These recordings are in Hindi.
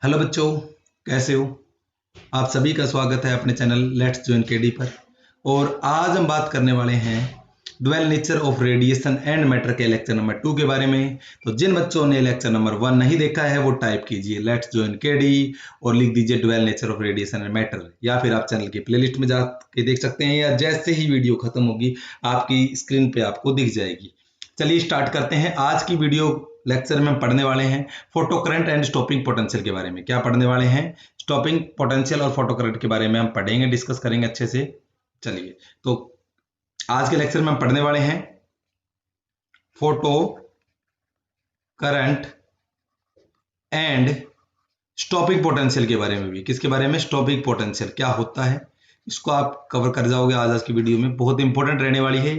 हेलो बच्चों, कैसे हो? आप सभी का स्वागत है अपने चैनल लेट्स जॉइन केडी पर। और आज हम बात करने वाले हैं dual nature of radiation and matter के लेक्चर नंबर 2 के बारे में। तो जिन बच्चों ने लेक्चर नंबर 1 नहीं देखा है वो टाइप कीजिए लेट्स जॉइन केडी और लिख दीजिए dual nature of radiation and matter, या फिर आप चैनल की प्लेलिस्ट में जाके देख सकते हैं, या जैसे ही वीडियो खत्म होगी आपकी स्क्रीन पे आपको दिख जाएगी। चलिए स्टार्ट करते हैं। आज की वीडियो लेक्चर में हम पढ़ने वाले हैं photo current and stopping potential के बारे में। क्या पढ़ने वाले हैं? स्टॉपिंग पोटेंशियल और फोटो करंट के बारे में हम पढ़ेंगे, डिस्कस करेंगे अच्छे से। चलिए, तो आज के लेक्चर में हम पढ़ने वाले हैं photo current and stopping potential के बारे में भी। किसके बारे में? स्टॉपिंग पोटेंशियल क्या होता है, इसको आप कवर कर जाओगे आज की वीडियो में। बहुत इंपॉर्टेंट रहने वाली है,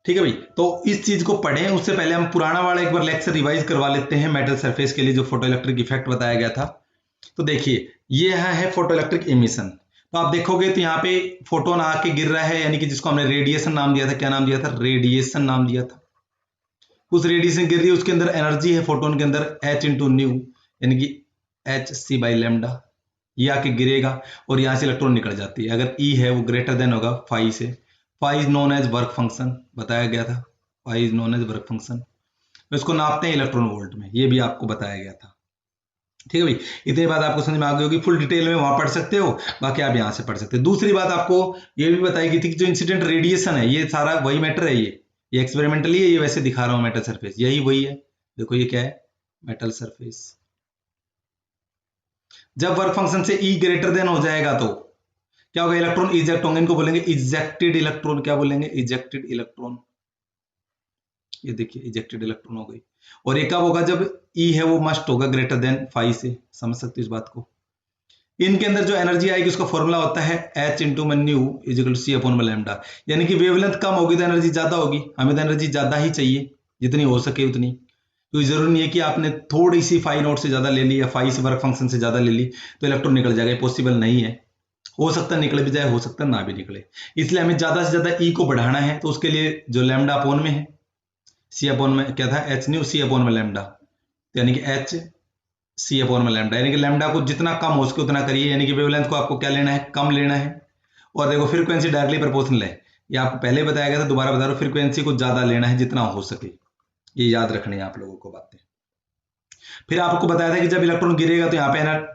ठीक है भाई। तो इस चीज को पढ़ें उससे पहले हम पुराना वाला एक बार लेक्चर रिवाइज करवा लेते हैं मेटल सरफेस के लिए, जो फोटो इलेक्ट्रिक इफेक्ट बताया गया था। तो देखिए, ये है फोटो इलेक्ट्रिक इमिशन। तो आप देखोगे तो यहाँ पे फोटोन आके गिर रहा है, यानी कि जिसको हमने रेडिएशन नाम दिया था। क्या नाम दिया था? रेडिएशन नाम दिया था। उस रेडिएशन गिर रही है, उसके अंदर एनर्जी है फोटोन के अंदर h इंटू न्यू, यानी कि hc बाई लेमडा। ये आके गिरेगा और यहाँ से इलेक्ट्रॉन निकल जाती है। अगर E है वो ग्रेटर देन होगा फाई से। Phi is known as work function, बताया गया था। Phi is known as work function. इसको नापते हैं इलेक्ट्रॉन वोल्ट में, ये भी आपको बताया गया था। ठीक है भाई, इतनी बात आपको समझ में आ गई होगी। फुल डिटेल में वहां पढ़ सकते हो, बाकी आप यहां से पढ़ सकते हो। दूसरी बात आपको ये भी बताई गई थी कि जो इंसिडेंट रेडिएशन है ये सारा वही मैटर है। ये एक्सपेरिमेंटली है, ये वैसे दिखा रहा हूं मेटल सरफेस, यही वही है। देखो ये क्या है? Metal surface. जब वर्क फंक्शन से E ग्रेटर देन हो जाएगा तो क्या होगा? इलेक्ट्रॉन इजेक्ट होंगे, इनको बोलेंगे इजेक्टेड इलेक्ट्रॉन। क्या बोलेंगे? Ejected electron. ये देखिए इजेक्टेड इलेक्ट्रॉन हो गई। और ये कब होगा? जब E है वो मस्ट होगा ग्रेटर देन फाई से। समझ सकते हो इस बात को? इनके अंदर जो एनर्जी आएगी उसका फॉर्मूला होता है h इंटू मन nu is equal to C upon lambda. यानी कि वेवलेंथ कम होगी तो एनर्जी ज्यादा होगी। हमें तो एनर्जी ज्यादा ही चाहिए, जितनी हो सके उतनी। तो जरूरी नहीं है कि आपने थोड़ी सी फाई नोट से ज्यादा ले ली या फाई से वर्क फंक्शन से ज्यादा ले ली तो इलेक्ट्रॉन निकल जाएगा। पॉसिबल नहीं है। हो सकता है निकले भी जाए, हो सकता है ना भी निकले। इसलिए हमें ज्यादा से ज्यादा ई को बढ़ाना है, तो उसके लिए जो लैम्डा अपोन में है, सी अपोन में क्या था? एच न्यू सी अपोन में लैम्डा, यानी कि एच सी अपॉन में लैम्डा। यानी कि लैम्डा को जितना कम हो सके उतना करिए, यानी कि वेवलेंथ को आपको क्या लेना है? कम लेना है। और देखो फ्रीक्वेंसी डायरेक्टली प्रोपोर्शनल है, ये आपको पहले बताया गया था, दोबारा बता रहा हूं। फ्रीक्वेंसी को ज्यादा लेना है जितना हो सके, ये याद रखनी है आप लोगों को बातें। फिर आपको बताया था कि जब इलेक्ट्रॉन गिरेगा तो यहाँ पे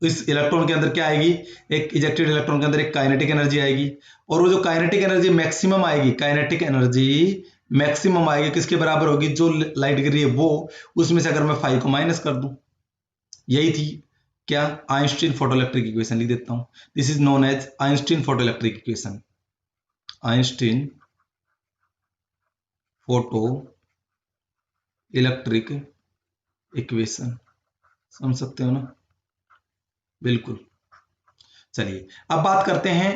इस इलेक्ट्रॉन के अंदर क्या आएगी? एक इजेक्टेड इलेक्ट्रॉन के अंदर एक काइनेटिक एनर्जी आएगी। और वो जो काइनेटिक एनर्जी मैक्सिमम आएगी, काइनेटिक एनर्जी मैक्सिमम आएगी, किसके बराबर होगी? जो लाइट गिर रही है वो, उसमें से अगर मैं फाइव को माइनस कर दूं, यही थी क्या? Einstein photoelectric equation. लिख देता हूं, this is known as Einstein photoelectric equation. Einstein photoelectric equation, समझ सकते हो ना? बिल्कुल। चलिए अब बात करते हैं,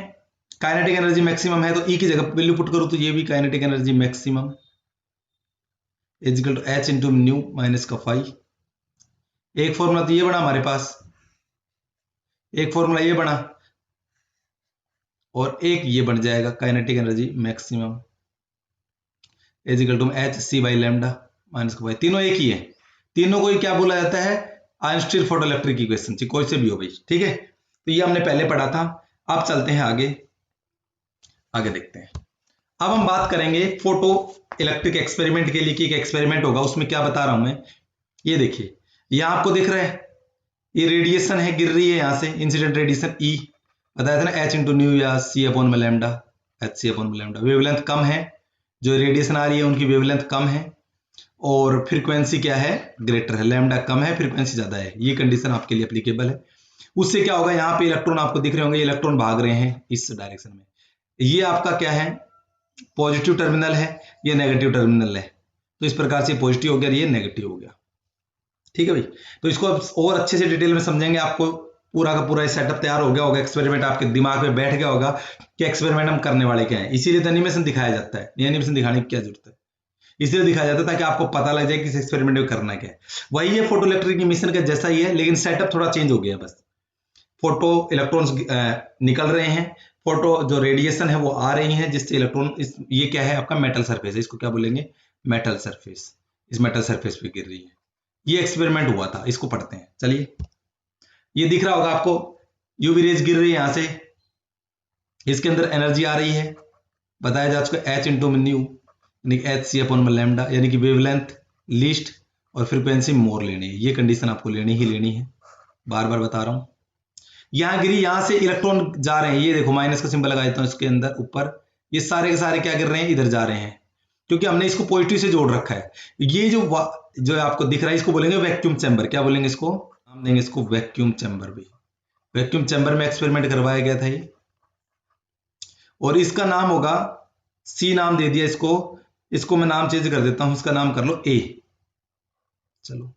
काइनेटिक एनर्जी मैक्सिमम है तो ई की जगह वैल्यू पुट करूं तो ये भी kinetic energy maximum is equal to H into nu minus का फाई। एक फॉर्मूला तो ये बना हमारे पास, एक फॉर्मूला ये बना, और एक ये बन जाएगा kinetic energy maximum is equal to H C by lambda minus का फाई। तीनों एक ही है, तीनों को ही क्या बोला जाता है? Einstein photoelectric equation. कोई से भी हो भाई, ठीक है। तो ये हमने पहले पढ़ा था। अब चलते हैं आगे, आगे देखते हैं। अब हम बात करेंगे फोटो इलेक्ट्रिक एक्सपेरिमेंट के लिए कि एक एक्सपेरिमेंट होगा, उसमें क्या बता रहा हूं मैं। ये देखिए, यहां आपको दिख रहा है ये रेडिएशन है, गिर रही है यहां से, इंसिडेंट रेडिएशन ई बताया था ना, एच इंटू न्यू या सी अपॉन में लैम्डा, एच सी अपॉन में लैम्डा। वेवलेंथ कम है, जो रेडिएशन आ रही है उनकी वेवलेंथ कम है, और फ्रीक्वेंसी क्या है? ग्रेटर है। लैम्डा कम है, फ्रीक्वेंसी ज्यादा है। ये कंडीशन आपके लिए एप्लीकेबल है। उससे क्या होगा? यहाँ पे इलेक्ट्रॉन आपको दिख रहे होंगे, इलेक्ट्रॉन भाग रहे हैं इस डायरेक्शन में। ये आपका क्या है? पॉजिटिव टर्मिनल है, ये नेगेटिव टर्मिनल है। तो इस प्रकार से पॉजिटिव हो गया, ये नेगेटिव हो गया। ठीक है भाई, तो इसको और अच्छे से डिटेल में समझेंगे। आपको पूरा का पूरा सेटअप तैयार हो गया होगा, एक्सपेरिमेंट आपके दिमाग में बैठ गया होगा कि एक्सपेरिमेंट हम करने वाले क्या है। इसीलिए तो एनिमेशन दिखाया जाता है, एनिमेशन दिखाने की क्या जरूरत है? इसलिए दिखाया जाता है ताकि आपको पता लग जाए कि इस एक्सपेरिमेंट में करना क्या है। वही है फोटो इलेक्ट्रिक इमिशन का जैसा ही है, लेकिन सेटअप थोड़ा चेंज हो गया बस। फोटो इलेक्ट्रॉन्स निकल रहे हैं, फोटो जो रेडिएशन है वो आ रही है, जिससे इलेक्ट्रॉन ये क्या है? आपका मेटल सरफेस है, इसको क्या बोलेंगे? Metal surface. इस मेटल सरफेस पे गिर रही है। ये एक्सपेरिमेंट हुआ था, इसको पढ़ते हैं। चलिए ये दिख रहा होगा आपको, यूवी रेज गिर रही है यहां से, इसके अंदर एनर्जी आ रही है, बताया जा चुका एच इंटू न्यू, यानी कि एच सी अपॉन लैम्डा, यानी कि वेवलेंथ लीस्ट और फ्रीक्वेंसी मोर लेनी है। ये कंडीशन आपको लेनी ही लेनी है, बार बार बता रहा हूं। यहां गिरी, यहां से इलेक्ट्रॉन जा रहे हैं, ये देखो माइनस का सिंबल लगा देता हूं इसके अंदर ऊपर, ये सारे के सारे क्या गिर रहे हैं, इधर जा रहे हैं, क्योंकि हमने इसको पॉजिटिव से जोड़ रखा है। ये जो आपको दिख रहा है इसको बोलेंगे वैक्यूम चैम्बर। क्या बोलेंगे इसको, हम देंगे इसको वैक्यूम चैम्बर भी। वैक्यूम चैम्बर में एक्सपेरिमेंट करवाया गया था ये, और इसका नाम होगा, सी नाम दे दिया इसको, इसको मैं नाम चेंज कर देता हूं, इसका नाम कर लो ए, चलो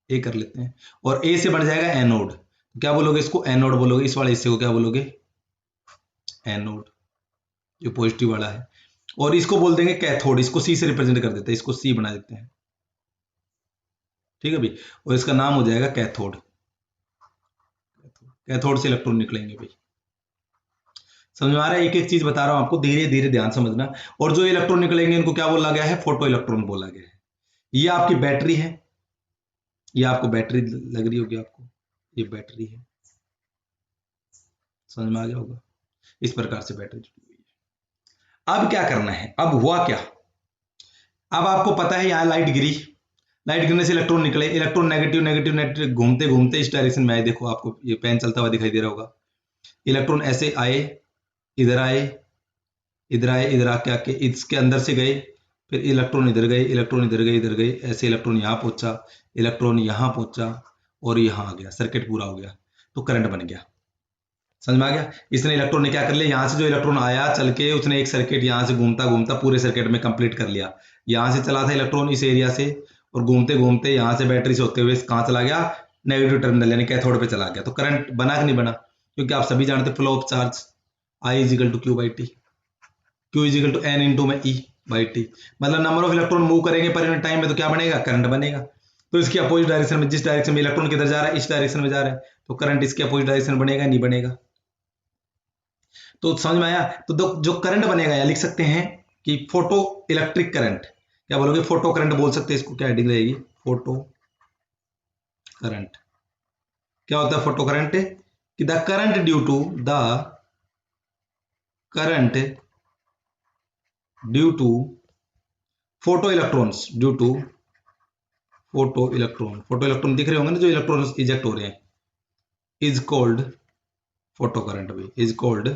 ए कर लेते हैं, और ए से बन जाएगा एनोड। क्या बोलोगे इसको, एनोड बोलोगे, इस वाले हिस्से को क्या बोलोगे, एनोड, जो पॉजिटिव वाला है। और इसको बोल देंगे कैथोड, इसको सी से रिप्रेजेंट कर देते हैं, इसको सी बना देते हैं, ठीक है भाई, और इसका नाम हो जाएगा कैथोड। कैथोड से इलेक्ट्रॉन निकलेंगे भाई, समझ में आ रहा है, एक एक चीज बता रहा हूं आपको, धीरे धीरे ध्यान समझना। और जो इलेक्ट्रॉन निकलेंगे इनको क्या बोला गया है, फोटो इलेक्ट्रॉन बोला गया है। ये आपकी बैटरी है, ये आपको बैटरी लग रही होगी आपको, ये बैटरी है, समझ में आ गया होगा, इस प्रकार से बैटरी जुड़ी हुई है। अब क्या करना है, अब हुआ क्या, अब आपको पता है यहां लाइट गिरी, लाइट गिरने से इलेक्ट्रॉन निकले, इलेक्ट्रॉन नेगेटिव नेगेटिव नेगेटिव घूमते घूमते इस डायरेक्शन में आए, देखो आपको ये पेन चलता हुआ दिखाई दे रहा होगा, इलेक्ट्रॉन ऐसे आए, इधर आए, इधर आए, इधर आके आके इसके अंदर से गए, फिर इलेक्ट्रॉन इधर गए, इलेक्ट्रॉन इधर गए, इधर गए, ऐसे इलेक्ट्रॉन यहाँ पहुंचा, इलेक्ट्रॉन यहाँ पहुंचा, और यहाँ आ गया, सर्किट पूरा हो गया, तो करंट बन गया। समझ में आ गया, इसने इलेक्ट्रॉन ने क्या कर लिया, यहाँ से जो इलेक्ट्रॉन आया चल के, उसने एक सर्किट यहाँ से घूमता घूमता पूरे सर्किट में कंप्लीट कर लिया। यहाँ से चला था इलेक्ट्रॉन इस एरिया से, और घूमते घूमते यहाँ से बैटरी से होते हुए कहाँ चला गया, नेगेटिव टर्मिनल यानी कैथोड पे चला गया। तो करंट बना कि नहीं बना, क्योंकि आप सभी जानते flow of charge I equal to Q by T, Q equal to N into में ई बाई टी, मतलब नंबर ऑफ इलेक्ट्रॉन मूव करेंगे पर यूनिट टाइम में, तो क्या बनेगा, करंट बनेगा। तो इसकी अपोजिट डायरेक्शन में, जिस डायरेक्शन में इलेक्ट्रॉन किधर जा रहा है, इस डायरेक्शन में जा रहा है, तो करंट इसके अपोजिट डायरेक्शन बनेगा, नहीं बनेगा। तो समझ में आया, तो जो करंट बनेगा, या लिख सकते हैं कि फोटो इलेक्ट्रिक करंट, क्या बोलोगे, फोटो करंट बोल सकते हैं इसको, क्या हेडिंग रहेगी, फोटो करंट। क्या होता है फोटो करंट, कि the current due to, the current due to photoelectrons, due to photoelectron, photoelectron दिख रहे होंगे ना, जो इलेक्ट्रॉन इजेक्ट हो रहे हैं, इज कॉल्ड फोटो करंट भी, इज कॉल्ड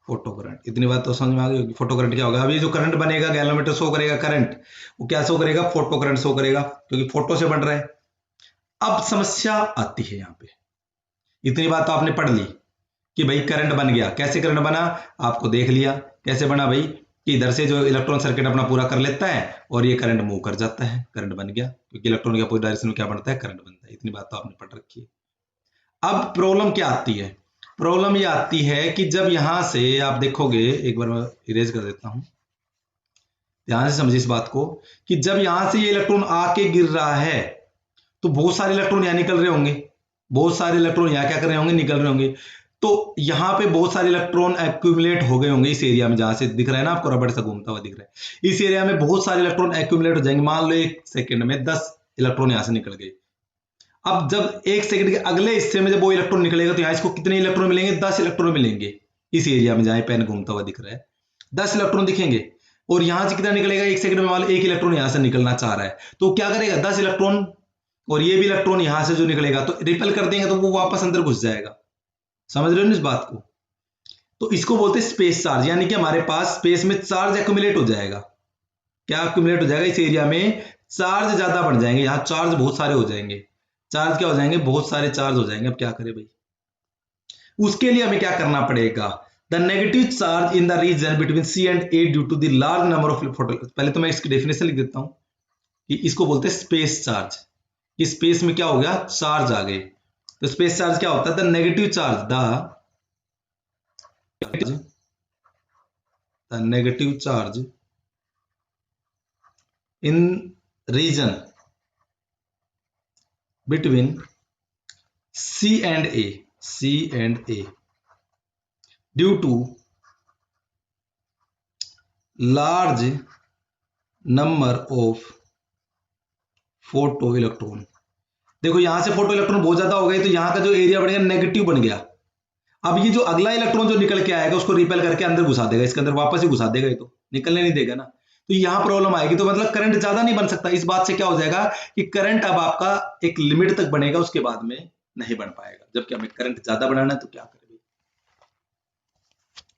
फोटो करंट। इतनी बात तो समझ में आ गई होगी, फोटो करंट क्या होगा। अभी जो करंट बनेगा, गैलोमीटर शो करेगा करंट, वो क्या शो करेगा, फोटो करंट शो करेगा, क्योंकि फोटो से बन रहा है। अब समस्या आती है यहाँ पे, इतनी बात तो आपने पढ़ ली कि भाई करंट बन गया, कैसे करंट बना, आपको देख लिया कैसे बना भाई, कि इधर से जो इलेक्ट्रॉन सर्किट अपना पूरा कर लेता है और ये करंट मूव कर जाता है, करंट बन गया, क्योंकि इलेक्ट्रॉन के अपोजिट डायरेक्शन में क्या बनता है, करंट बनता है। इतनी बात तो आपने पढ़ रखी है। अब प्रॉब्लम क्या आती है, प्रॉब्लम ये आती है कि जब यहां से आप देखोगे, एक बार मैं इरेज कर देता हूं, ध्यान से समझिए इस बात को, कि जब यहां से ये इलेक्ट्रॉन आके गिर रहा है, तो बहुत सारे इलेक्ट्रॉन यहां निकल रहे होंगे, बहुत सारे इलेक्ट्रॉन यहां क्या कर रहे होंगे, निकल रहे होंगे। तो यहां पे बहुत सारे इलेक्ट्रॉन एक्यूमुलेट हो गए होंगे इस एरिया में, जहां से दिख रहा है ना आपको रबड़ से घूमता हुआ दिख रहा है, इस एरिया में बहुत सारे इलेक्ट्रॉन एक्यूमुलेट हो जाएंगे। मान लो एक सेकंड में 10 इलेक्ट्रॉन यहां से निकल गए। अब जब एक सेकंड के अगले हिस्से में जब वो इलेक्ट्रॉन निकलेगा, तो यहां इसको कितने इलेक्ट्रॉन मिलेंगे, 10 इलेक्ट्रॉन मिलेंगे इस एरिया में जहां पेन घूमता हुआ दिख रहा है, 10 इलेक्ट्रॉन दिखेंगे। और यहां से कितना निकलेगा, एक सेकंड में मान लो एक इलेक्ट्रॉन यहां से निकलना चाह रहा है, तो क्या करेगा, 10 इलेक्ट्रॉन, और ये भी इलेक्ट्रॉन यहां से जो निकलेगा तो रिपेल कर देंगे, तो वो वापस अंदर घुस जाएगा। समझ रहे हो ना इस बात को, तो इसको बोलते हैं स्पेस चार्ज, यानी कि हमारे पास स्पेस में चार्ज एक्यूमुलेट हो जाएगा। क्या एक्यूमुलेट हो जाएगा, इस एरिया में चार्ज ज्यादा बढ़ जाएंगे, यहां चार्ज बहुत सारे हो जाएंगे, चार्ज क्या हो जाएंगे, बहुत सारे चार्ज हो जाएंगे। अब क्या करें भाई, उसके लिए हमें क्या करना पड़ेगा, the negative charge in the region between C and A due to the large number of photo, पहले तो मैं इसकी डेफिनेशन लिख देता हूं, कि इसको बोलते हैं स्पेस चार्ज। इस स्पेस में क्या हो गया, चार्ज आ गए। तो स्पेस चार्ज क्या होता है, the negative charge, the negative charge in region between C and A due to large number of photoelectron, देखो यहां से फोटो इलेक्ट्रॉन बहुत ज्यादा हो गए तो यहां का जो एरिया बढ़ेगा नेगेटिव बन गया। अब ये जो अगला इलेक्ट्रॉन जो निकल के आएगा उसको रिपेल करके अंदर घुसा देगा, इसके अंदर वापस ही घुसा देगा, ये तो निकलने नहीं देगा ना, तो यहां प्रॉब्लम आएगी। तो मतलब करंट ज्यादा नहीं बन सकता। इस बात से क्या हो जाएगा कि करंट अब आपका एक लिमिट तक बनेगा, उसके बाद में नहीं बन पाएगा। जबकि हमें करंट ज्यादा बनाना है तो क्या करें,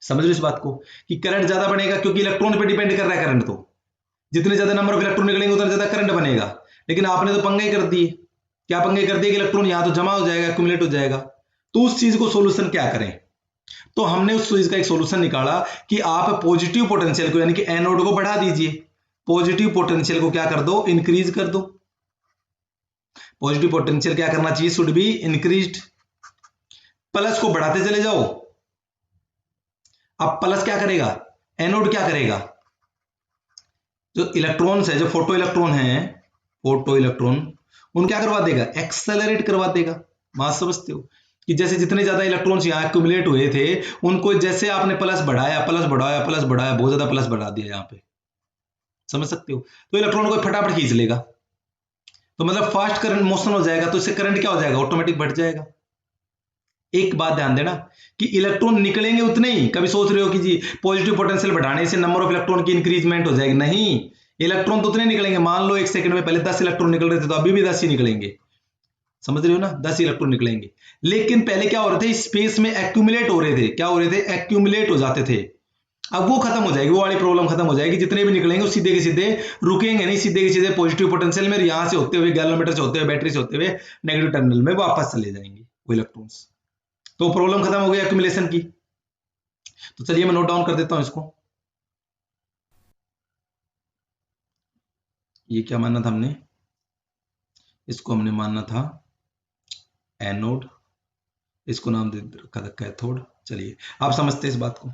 समझ लो इस बात को कि करंट ज्यादा बनेगा क्योंकि इलेक्ट्रॉन पे डिपेंड कर रहा है करंट। तो जितने ज्यादा नंबर ऑफ इलेक्ट्रॉन निकलेंगे उतना ज्यादा करंट बनेगा। लेकिन आपने तो पंगे कर दिए। क्या पंगे कर दिए कि इलेक्ट्रॉन यहां तो जमा हो जाएगा, एक्यूमुलेट हो जाएगा। तो उस चीज को सोल्यूशन क्या करें, तो हमने उस चीज का एक सोल्यूशन निकाला कि आप पॉजिटिव पोटेंशियल को यानी कि एनोड को बढ़ा दीजिए। पॉजिटिव पोटेंशियल को क्या कर दो, इंक्रीज कर दो। पॉजिटिव पोटेंशियल क्या करना चाहिए, शुड बी इंक्रीज्ड। प्लस को बढ़ाते चले जाओ। अब प्लस क्या करेगा, एनोड क्या करेगा, जो इलेक्ट्रॉन्स है, जो फोटो इलेक्ट्रॉन है, फोटो इलेक्ट्रॉन उन क्या करवा देगा, एक्सेलरेट करवा देगा। बात समझते हो कि जैसे जितने ज्यादा इलेक्ट्रॉन्स यहां एक्यूमुलेट हुए थे उनको जैसे आपने प्लस बढ़ाया प्लस बढ़ाया प्लस बढ़ाया, बहुत ज्यादा प्लस बढ़ा दिया यहां पे, समझ सकते हो, तो इलेक्ट्रॉन को फटाफट खींच लेगा। तो मतलब फास्ट करंट मोशन हो जाएगा, तो इससे करंट क्या हो जाएगा, ऑटोमेटिक बढ़ जाएगा। एक बात ध्यान देना कि इलेक्ट्रॉन निकलेंगे उतने ही। कभी सोच रहे हो कि जी पॉजिटिव पोटेंशियल बढ़ाने से नंबर ऑफ इलेक्ट्रॉन की इंक्रीजमेंट हो जाएगी, नहीं, इलेक्ट्रॉन तो उतने निकलेंगे। मान लो एक सेकंड में पहले 10 इलेक्ट्रॉन निकल रहे थे तो अभी भी 10 ही निकलेंगे, समझ रहे हो ना, 10 इलेक्ट्रॉन निकलेंगे। लेकिन पहले क्या हो रहे थे, स्पेस में एक्यूमुलेट हो रहे थे, क्या हो रहे थे, एक्यूमुलेट हो जाते थे। अब वो खत्म हो जाएगी, वो वाली प्रॉब्लम खत्म हो जाएगी। जितने भी निकलेंगे वो सीधे के सीधे रुकेंगे नहीं, सीधे के सीधे पॉजिटिव पोटेंशियल में यहां से होते हुए गैलोमीटर से होते हुए बैटरी से होते हुए नेगेटिव टर्मिनल में वापस चले जाएंगे वो इलेक्ट्रॉन्स। तो प्रॉब्लम खत्म हो गई एक्यूमुलेशन की। तो चलिए मैं नोट डाउन कर देता हूं इसको। ये क्या मानना था हमने, इसको हमने मानना था एनोड, इसको नाम दे रखा था कैथोड। चलिए आप समझते हैं इस बात को।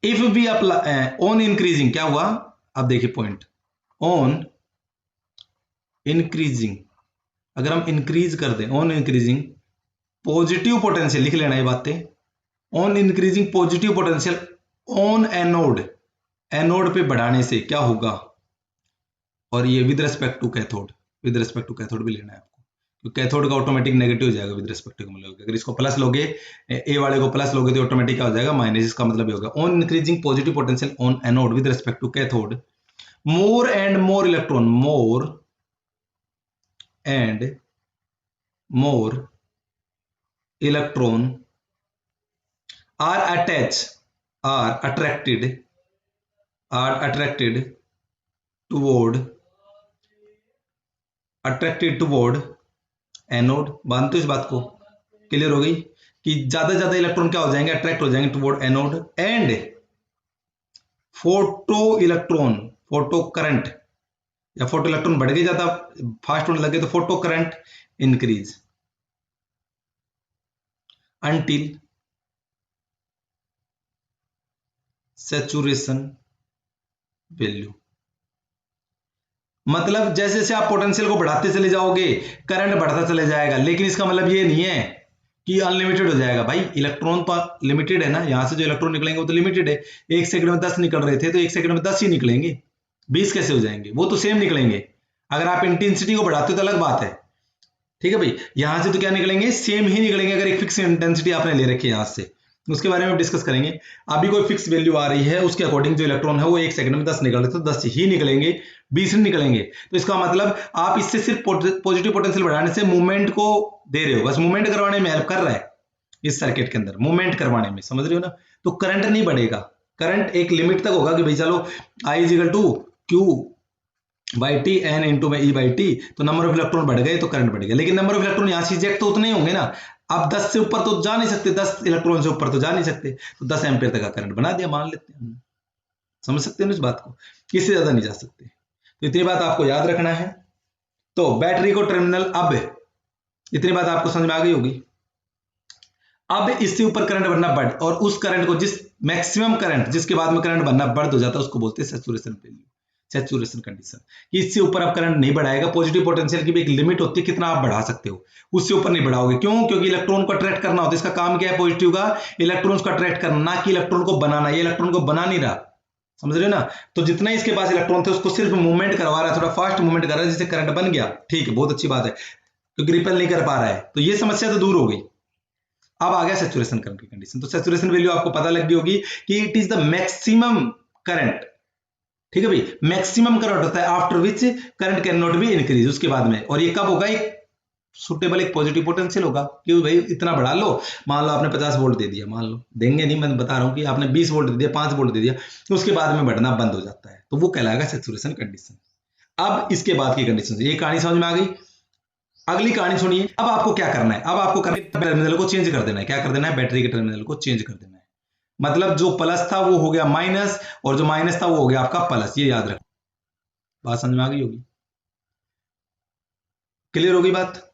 If we apply on increasing, क्या हुआ, अब देखिए पॉइंट, ऑन इंक्रीजिंग, अगर हम इंक्रीज कर दें, ऑन इंक्रीजिंग पॉजिटिव पोटेंशियल, लिख लेना ये बातें, on increasing positive potential on anode, anode पे बढ़ाने से क्या होगा, और ये with respect to cathode, with respect to cathode भी लेना है आपको, क्योंकि कैथोड का ऑटोमेटिक नेगेटिव हो जाएगा विद रेस्पेक्ट टू लोगे। अगर इसको प्लस लोगे, ए वाले को प्लस लोगे तो ऑटोमेटिक क्या हो जाएगा, माइनस। इसका मतलब ये होगा on increasing positive potential on anode with respect to cathode, more and more electron, more and more electron are attached, are attracted toward anode. मानते हो इस बात को, क्लियर हो गई कि ज्यादा इलेक्ट्रॉन क्या हो जाएंगे, अट्रैक्ट हो जाएंगे toward anode. And photo electron, photo current, या फोटो इलेक्ट्रॉन बढ़ गए, ज्यादा फास्ट होने लगे तो photo current increase until saturation value. मतलब जैसे जैसे आप पोटेंशियल को बढ़ाते चले जाओगे करंट बढ़ता चले जाएगा, लेकिन इसका मतलब ये नहीं है कि अनलिमिटेड हो जाएगा। भाई इलेक्ट्रॉन तो लिमिटेड है ना, यहां से जो इलेक्ट्रॉन निकलेंगे वो तो लिमिटेड है। एक सेकंड में 10 निकल रहे थे तो एक सेकंड में 10 ही निकलेंगे, 20 कैसे हो जाएंगे, वो तो सेम निकलेंगे। अगर आप इंटेंसिटी को बढ़ाते हो तो अलग बात है, ठीक है भाई। यहां से तो क्या निकलेंगे, सेम ही निकलेंगे। अगर एक फिक्स इंटेंसिटी आपने ले रखी है यहां से, उसके बारे में डिस्कस करेंगे। अभी कोई फिक्स वैल्यू आ रही है, उसके अकॉर्डिंग जो इलेक्ट्रॉन है वो एक सेकंड में 10 निकल रहे तो 10 ही निकलेंगे, 20 नहीं निकलेंगे। तो इसका मतलब आप इससे सिर्फ पॉजिटिव पोटेंशियल बढ़ाने से मूवमेंट को दे रहे हो, बस मूवमेंट करवाने में हेल्प कर रहा है इस सर्किट के अंदर, मूवमेंट करवाने में, समझ रहे हो ना। तो करंट नहीं बढ़ेगा, करंट एक लिमिट तक होगा कि भाई चलो I is equal to Q by T N into E by T, तो नंबर ऑफ इलेक्ट्रॉन बढ़ गए तो करंट बढ़ गया। लेकिन नंबर ऑफ इलेक्ट्रॉन यहां से इजेक्ट तो उतने ही होंगे ना, आप 10 से ऊपर तो जा नहीं सकते, 10 इलेक्ट्रॉन से ऊपर तो जा नहीं सकते, तो 10 एम्पियर तक का करंट बना दिया, मान लेते हैं। समझ सकते हैं इस बात को, इससे ज्यादा नहीं जा सकते। तो इतनी बात आपको याद रखना है। तो बैटरी को टर्मिनल, अब इतनी बात आपको समझ में आ गई होगी। अब इससे ऊपर करंट बनना बढ़, और उस करंट को, जिस मैक्सिमम करंट जिसके बाद में करंट बनना बढ़ हो जाता है, उसको बोलते हैं सैचुरेशन वैल्यू, सैचुरेशन कंडीशन। इससे ऊपर आप करंट नहीं बढ़ाएगा। पॉजिटिव पोटेंशियल की भी एक लिमिट होती है कितना आप बढ़ा सकते हो, उससे ऊपर नहीं बढ़ाओगे। क्यों? क्योंकि इलेक्ट्रॉन को अट्रैक्ट करना होता है, इसका काम क्या है पॉजिटिव का, इलेक्ट्रॉन्स को अट्रैक्ट करना, ना कि इलेक्ट्रॉन को बनाना। ये इलेक्ट्रॉन को बना नहीं रहा, समझ रहे हो ना। तो जितना इसके पास इलेक्ट्रॉन थे उसको सिर्फ मूवमेंट करवा रहा है, थोड़ा फास्ट मूवमेंट कर रहा है, जिससे करंट बन गया, ठीक है, बहुत अच्छी बात है। क्योंकि रिपेल नहीं कर पा रहा है, तो ये समस्या तो दूर हो गई। अब आ गया सैचुरेशन करंट की कंडीशन। तो सैचुरेशन वैल्यू आपको पता लग गई होगी कि it is the maximum current, ठीक है भाई, मैक्सिमम करंट होता है after which current can not be increase, उसके बाद में। और ये कब होगा, एक सुटेबल एक पॉजिटिव पोटेंशियल होगा, क्यों भाई इतना बढ़ा लो, मान लो आपने 50 वोल्ट दे दिया, मान लो, देंगे नहीं, मैं बता रहा हूं कि आपने 20 वोल्ट दे दिया, 5 वोल्ट दे दिया, तो उसके बाद में बढ़ना बंद हो जाता है, तो वो कहलाएगा सैचुरेशन कंडीशन। अब इसके बाद की कंडीशन, ये कहानी समझ में आ गई। अगली कहानी सुनिए। अब आपको क्या करना है, अब आपको टर्मिनल को चेंज कर देना है। क्या कर देना है, बैटरी के टर्मिनल को चेंज कर देना है। मतलब जो प्लस था वो हो गया माइनस, और जो माइनस था वो हो गया आपका प्लस, ये याद रखना। बात समझ में आ गई होगी, क्लियर होगी बात।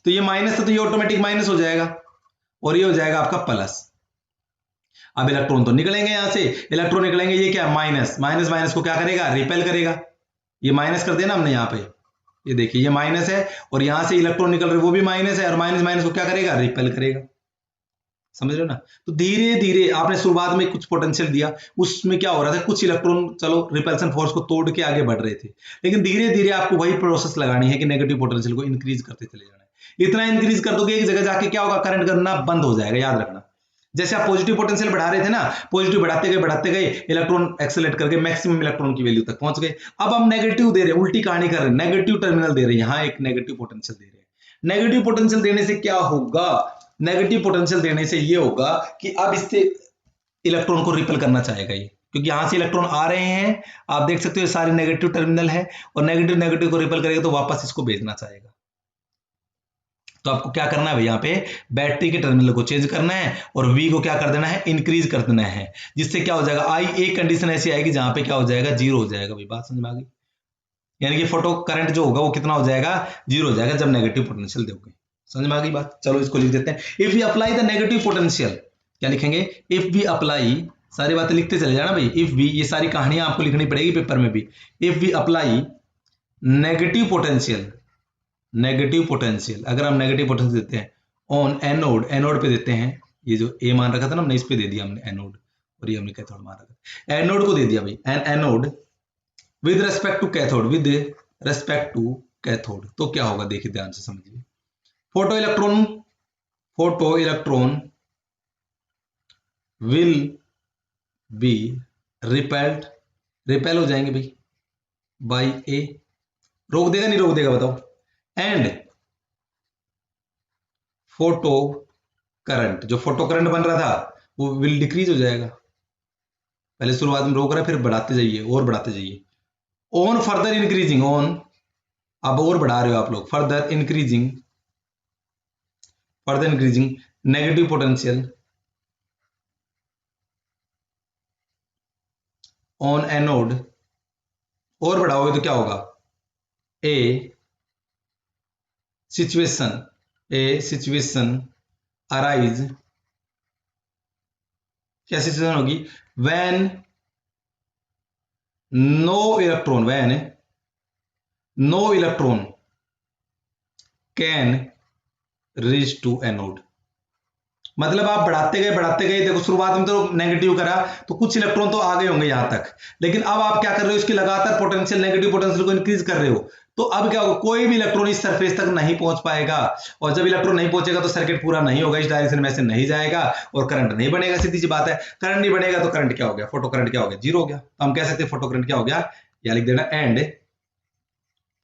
तो ये माइनस था तो ये ऑटोमेटिक माइनस हो जाएगा, और ये हो जाएगा आपका प्लस। अब इलेक्ट्रॉन तो निकलेंगे यहां से, इलेक्ट्रॉन निकलेंगे, ये क्या माइनस, माइनस माइनस को क्या करेगा, रिपेल करेगा। ये माइनस कर देना हमने यहाँ पे, ये देखिए ये माइनस है, और यहां से इलेक्ट्रॉन निकल रहे वो भी माइनस है, और माइनस माइनस को क्या करेगा, रिपेल करेगा। समझ रहे हो ना। तो धीरे धीरे आपने शुरुआत में कुछ पोटेंशियल दिया, उसमें क्या हो रहा था, कुछ इलेक्ट्रॉन चलो रिपल्सन फोर्स को तोड़ के आगे बढ़ रहे थे, लेकिन धीरे धीरे आपको वही प्रोसेस लगानी है कि नेगेटिव पोटेंशियल को इंक्रीज करते चले जाना है। इतना इंक्रीज कर दोगे एक जगह जाके क्या होगा, करंट करना बंद हो जाएगा, याद रखना। जैसे आप पॉजिटिव पोटेंशियल बढ़ा रहे थे ना, पॉजिटिव बढ़ाते गए इलेक्ट्रॉन एक्सेलेरेट करके मैक्सिमम इलेक्ट्रॉन की वैल्यू तक पहुंच गए। अब हम नेगेटिव दे रहे हैं, उल्टी कहानी कर रहे हैं, नेगेटिव टर्मिनल दे रहे हैं, यहाँ एक नेगेटिव पोटेंशियल दे रहे हैं। नेगेटिव पोटेंशियल देने से क्या होगा, नेगेटिव पोटेंशियल देने से ये होगा कि अब इससे इलेक्ट्रॉन को रिपेल करना चाहेगा ये, क्योंकि यहां से इलेक्ट्रॉन आ रहे हैं, आप देख सकते हो सारे नेगेटिव टर्मिनल है, और नेगेटिव नेगेटिव को रिपेल करेगा तो वापस इसको भेजना चाहेगा। तो आपको क्या करना है भाई, यहाँ पे बैटरी के टर्मिनल को चेंज करना है, और V को क्या कर देना है, इंक्रीज कर देना है, जिससे क्या हो जाएगा, आई एक कंडीशन ऐसी आएगी जहां पे क्या हो जाएगा, जीरो हो जाएगा। भाई बात समझ में आ गई। यानी कि फोटो करंट जो होगा वो कितना हो जाएगा, जीरो हो जाएगा जब नेगेटिव पोटेंशियल दोगे। समझ में आ गई बात। चलो इसको लिख देते हैं। If we apply the negative potential, क्या लिखेंगे, इफ वी अप्लाई, सारी बातें लिखते चले जाना भाई। इफ वी, ये सारी कहानियां आपको लिखनी पड़ेगी पेपर में भी। If we apply negative potential, negative potential, अगर हम नेगेटिव पोटेंशियल देते हैं ऑन एनोड, एनोड पे देते हैं, ये जो ए मान रखा था ना हमने, इस पे दे दिया हमने एनोड, और ये हमने कैथोड मान रखा, एनोड को दे दिया भाई, an anode with respect to cathode, with respect to cathode, तो क्या होगा देखिए ध्यान से समझिए। Photoelectron, photoelectron will be repelled, repel हो जाएंगे भाई बाई ए, रोक देगा नहीं रोक देगा बताओ, एंड फोटो करंट, जो फोटो करंट बन रहा था वो विल डिक्रीज हो जाएगा। पहले शुरुआत में रोक रहा है, फिर बढ़ाते जाइए और बढ़ाते जाइए, ऑन फर्दर इंक्रीजिंग, ऑन, अब और बढ़ा रहे हो आप लोग, further increasing, further increasing negative potential on anode, और बढ़ाओगे तो क्या होगा, ए सिचुएशन अराइज, क्या सिचुएशन होगी, when no electron, when no electron can reach to anode. मतलब आप बढ़ाते गए, देखो शुरुआत में तो नेगेटिव करा तो कुछ इलेक्ट्रॉन तो आ गए होंगे यहां तक, लेकिन अब आप क्या कर रहे हो, इसकी लगातार पोटेंशियल, नेगेटिव पोटेंशियल को इंक्रीज कर रहे हो, तो अब क्या होगा, कोई भी इलेक्ट्रॉन इस सरफेस तक नहीं पहुंच पाएगा, और जब इलेक्ट्रॉन नहीं पहुंचेगा तो सर्किट पूरा नहीं होगा, इस डायरेक्शन में से नहीं जाएगा, और करंट नहीं बनेगा। सीधी सी बात है, करंट नहीं बनेगा तो करंट क्या हो गया, फोटो करंट क्या हो गया, जीरो हो गया। तो हम कह सकते हैं फोटो करंट क्या हो गया, या लिख देना एंड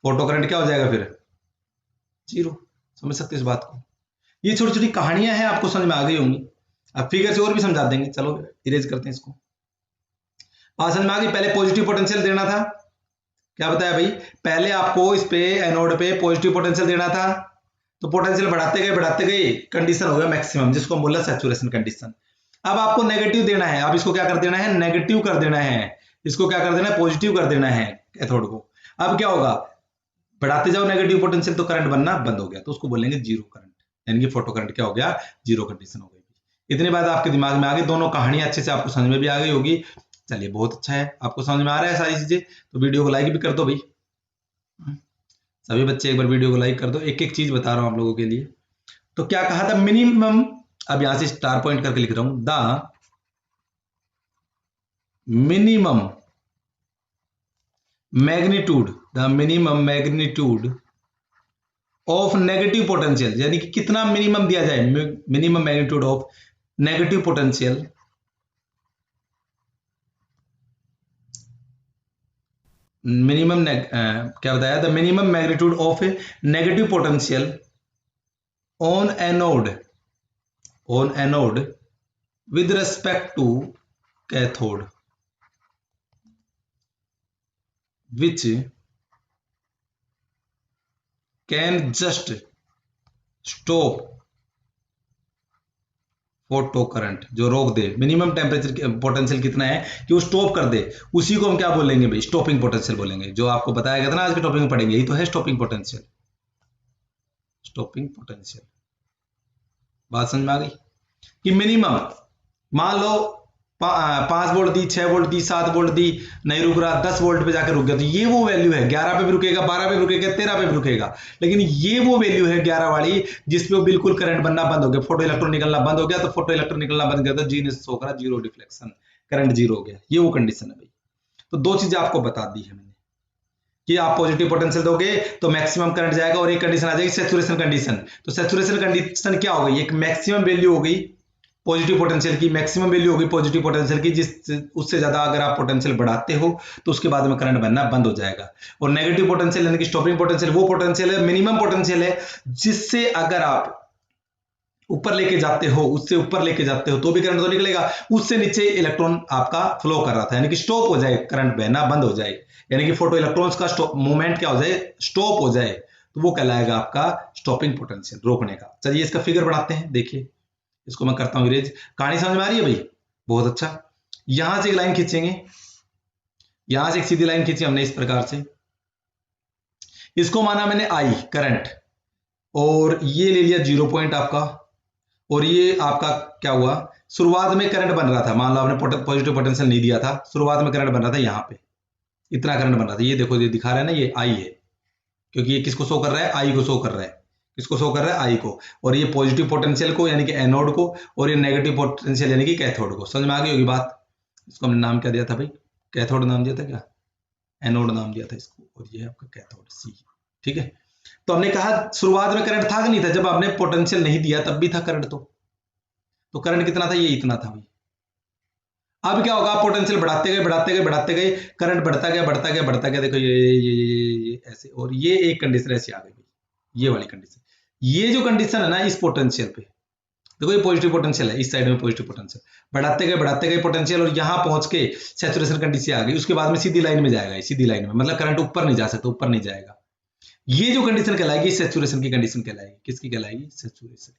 फोटो करंट क्या हो जाएगा फिर, जीरो। समझ सकते इस बात को। ये छोटी छोटी कहानियां हैं, आपको समझ में आ गई होंगी। अब फिगर से और भी समझा देंगे, चलो इरेज करते हैं इसको। बात समझ में आ गई। पहले पॉजिटिव पोटेंशियल देना था, क्या बताया भाई, पहले आपको इस पे एनोड पे पॉजिटिव पोटेंशियल देना था, तो पोटेंशियल बढ़ाते गए कंडीशन हो गया मैक्सिमम, जिसको हम बोला सैचुरेशन कंडीशन। अब आपको नेगेटिव देना है, अब इसको क्या कर देना है, नेगेटिव कर देना है, इसको क्या कर देना है, पॉजिटिव कर देना है कैथोड को। अब क्या होगा, बढ़ाते जाओ नेगेटिव पोटेंशियल तो करंट बनना बंद हो गया, तो उसको बोलेंगे जीरो करंट, यानी कि फोटो करंट क्या हो गया, जीरो कंडीशन हो गई। इतनी बात आपके दिमाग में आ गई, दोनों कहानियां अच्छे से आपको समझ में भी आ गई होगी। चलिए बहुत अच्छा है, आपको समझ में आ रहा है सारी चीजें, तो वीडियो को लाइक भी कर दो भाई, सभी बच्चे एक बार वीडियो को लाइक कर दो। एक एक चीज बता रहा हूं आप लोगों के लिए। तो क्या कहा था, मिनिमम, अब यहां से स्टार पॉइंट करके लिख रहा हूं, the minimum magnitude, the minimum magnitude of negative potential, यानी कि कितना मिनिमम दिया जाए, minimum magnitude of negative potential minimum क्या बताया, the minimum magnitude of negative potential on anode with respect to cathode which can just stop photocurrent, जो रोक दे, मिनिमम टेम्परेचर पोटेंशियल कितना है कि वो स्टॉप कर दे, उसी को हम क्या बोलेंगे भाई, स्टॉपिंग पोटेंशियल बोलेंगे। जो आपको बताया गया था ना आज के टॉपिक में पढ़ेंगे, यही तो है स्टॉपिंग पोटेंशियल। स्टॉपिंग पोटेंशियल बात समझ में आ गई कि मिनिमम मान लो 5 वोल्ट दी, 6 वोल्ट दी, 7 वोल्ट दी, नहीं रुक रहा, 10 वोल्ट पे जाकर रुक गया, तो ये वो वैल्यू है, 11 पे भी रुकेगा, 12 पे भी रुकेगा, 13 पे भी रुकेगा, लेकिन ये वो वैल्यू है 11 वाली जिसपे वो बिल्कुल करंट बनना बंद हो गया, फोटो इलेक्ट्रॉन निकलना बंद हो गया। तो फोटो इलेक्ट्रॉन निकलना बंद गया तो जी ने शो करा, जीरो डिफ्लेक्शन, करंट जीरो हो गया, ये वो कंडीशन है भाई। तो दो चीजें आपको बता दी है मैंने कि आप पॉजिटिव पोटेंशियल दोगे तो मैक्सिमम करंट जाएगा, और एक कंडीशन आ जाएगी सैचुरेशन कंडीशन। तो सैचुरेशन कंडीशन क्या हो गई, एक मैक्सिमम वैल्यू हो गई पॉजिटिव पोटेंशियल की, मैक्सिमम वैल्यू होगी पॉजिटिव पोटेंशियल की, जिस उससे ज्यादा अगर आप पोटेंशियल बढ़ाते हो तो उसके बाद में करंट बनना बंद हो जाएगा। और नेगेटिव पोटेंशियल यानी कि स्टॉपिंग पोटेंशियल वो पोटेंशियल है, मिनिमम पोटेंशियल है, जिससे अगर आप ऊपर लेके जाते हो, उससे ऊपर लेके जाते हो तो भी करंट तो निकलेगा, उससे नीचे इलेक्ट्रॉन आपका फ्लो कर रहा था, यानी कि स्टॉप हो जाए, करंट बहना बंद हो जाए, यानी कि फोटो इलेक्ट्रॉन्स का मूवमेंट क्या हो जाए, स्टॉप हो जाए, तो वो कहलाएगा आपका स्टॉपिंग पोटेंशियल, रोकने का। चलिए इसका फिगर बनाते हैं, देखिए इसको मैं करता हूं इरेज। कहानी समझ में आ रही है भाई? बहुत अच्छा। यहां से एक लाइन खींचेंगे, यहां से एक सीधी लाइन खींची हमने इस प्रकार से, इसको माना मैंने आई करंट, और ये ले लिया 0 पॉइंट आपका, और ये आपका क्या हुआ, शुरुआत में करंट बन रहा था, मान लो आपने पॉजिटिव पोटेंशियल नहीं दिया था, शुरुआत में करंट बन रहा था, यहां पे इतना करंट बन रहा था, ये देखो ये दिखा रहा है ना, ये आई है, क्योंकि ये किसको शो कर रहा है, आई को शो कर रहा है, किसको शो कर रहा है, आई को, और ये पॉजिटिव पोटेंशियल को यानी कि एनोड को, और ये नेगेटिव पोटेंशियल यानी कि कैथोड को। समझ में आ गई होगी बात? इसको हमने नाम क्या दिया था भाई, कैथोड नाम दिया था क्या, एनोड नाम दिया था इसको, और ये आपका कैथोड सी। ठीक है, तो हमने कहा शुरुआत में करंट था कि नहीं था, जब आपने पोटेंशियल नहीं दिया तब भी था करंट, तो करंट कितना था, ये इतना था भाई। अब क्या होगा, पोटेंशियल बढ़ाते गए बढ़ाते गए बढ़ाते गए, करंट बढ़ता गया बढ़ता गया बढ़ता गया, देखो ये ऐसे, और ये एक कंडीशन ऐसी आ गई भाई, ये वाली कंडीशन, ये जो कंडीशन है ना इस पोटेंशियल पे, देखो ये पॉजिटिव पोटेंशियल है, इस साइड में पॉजिटिव पोटेंशियल, बढ़ाते गए पोटेंशियल, और यहां पहुंच के सैचुरेशन कंडीशन आ गई, उसके बाद में सीधी लाइन में जाएगा, सीधी लाइन में, मतलब करंट ऊपर नहीं जा सकता, ऊपर नहीं जाएगा। ये जो कंडीशन कहलाएगी सैचुरेशन की कंडीशन कहलाएगी, किसकी कहलाएगी, सैचुरेशन।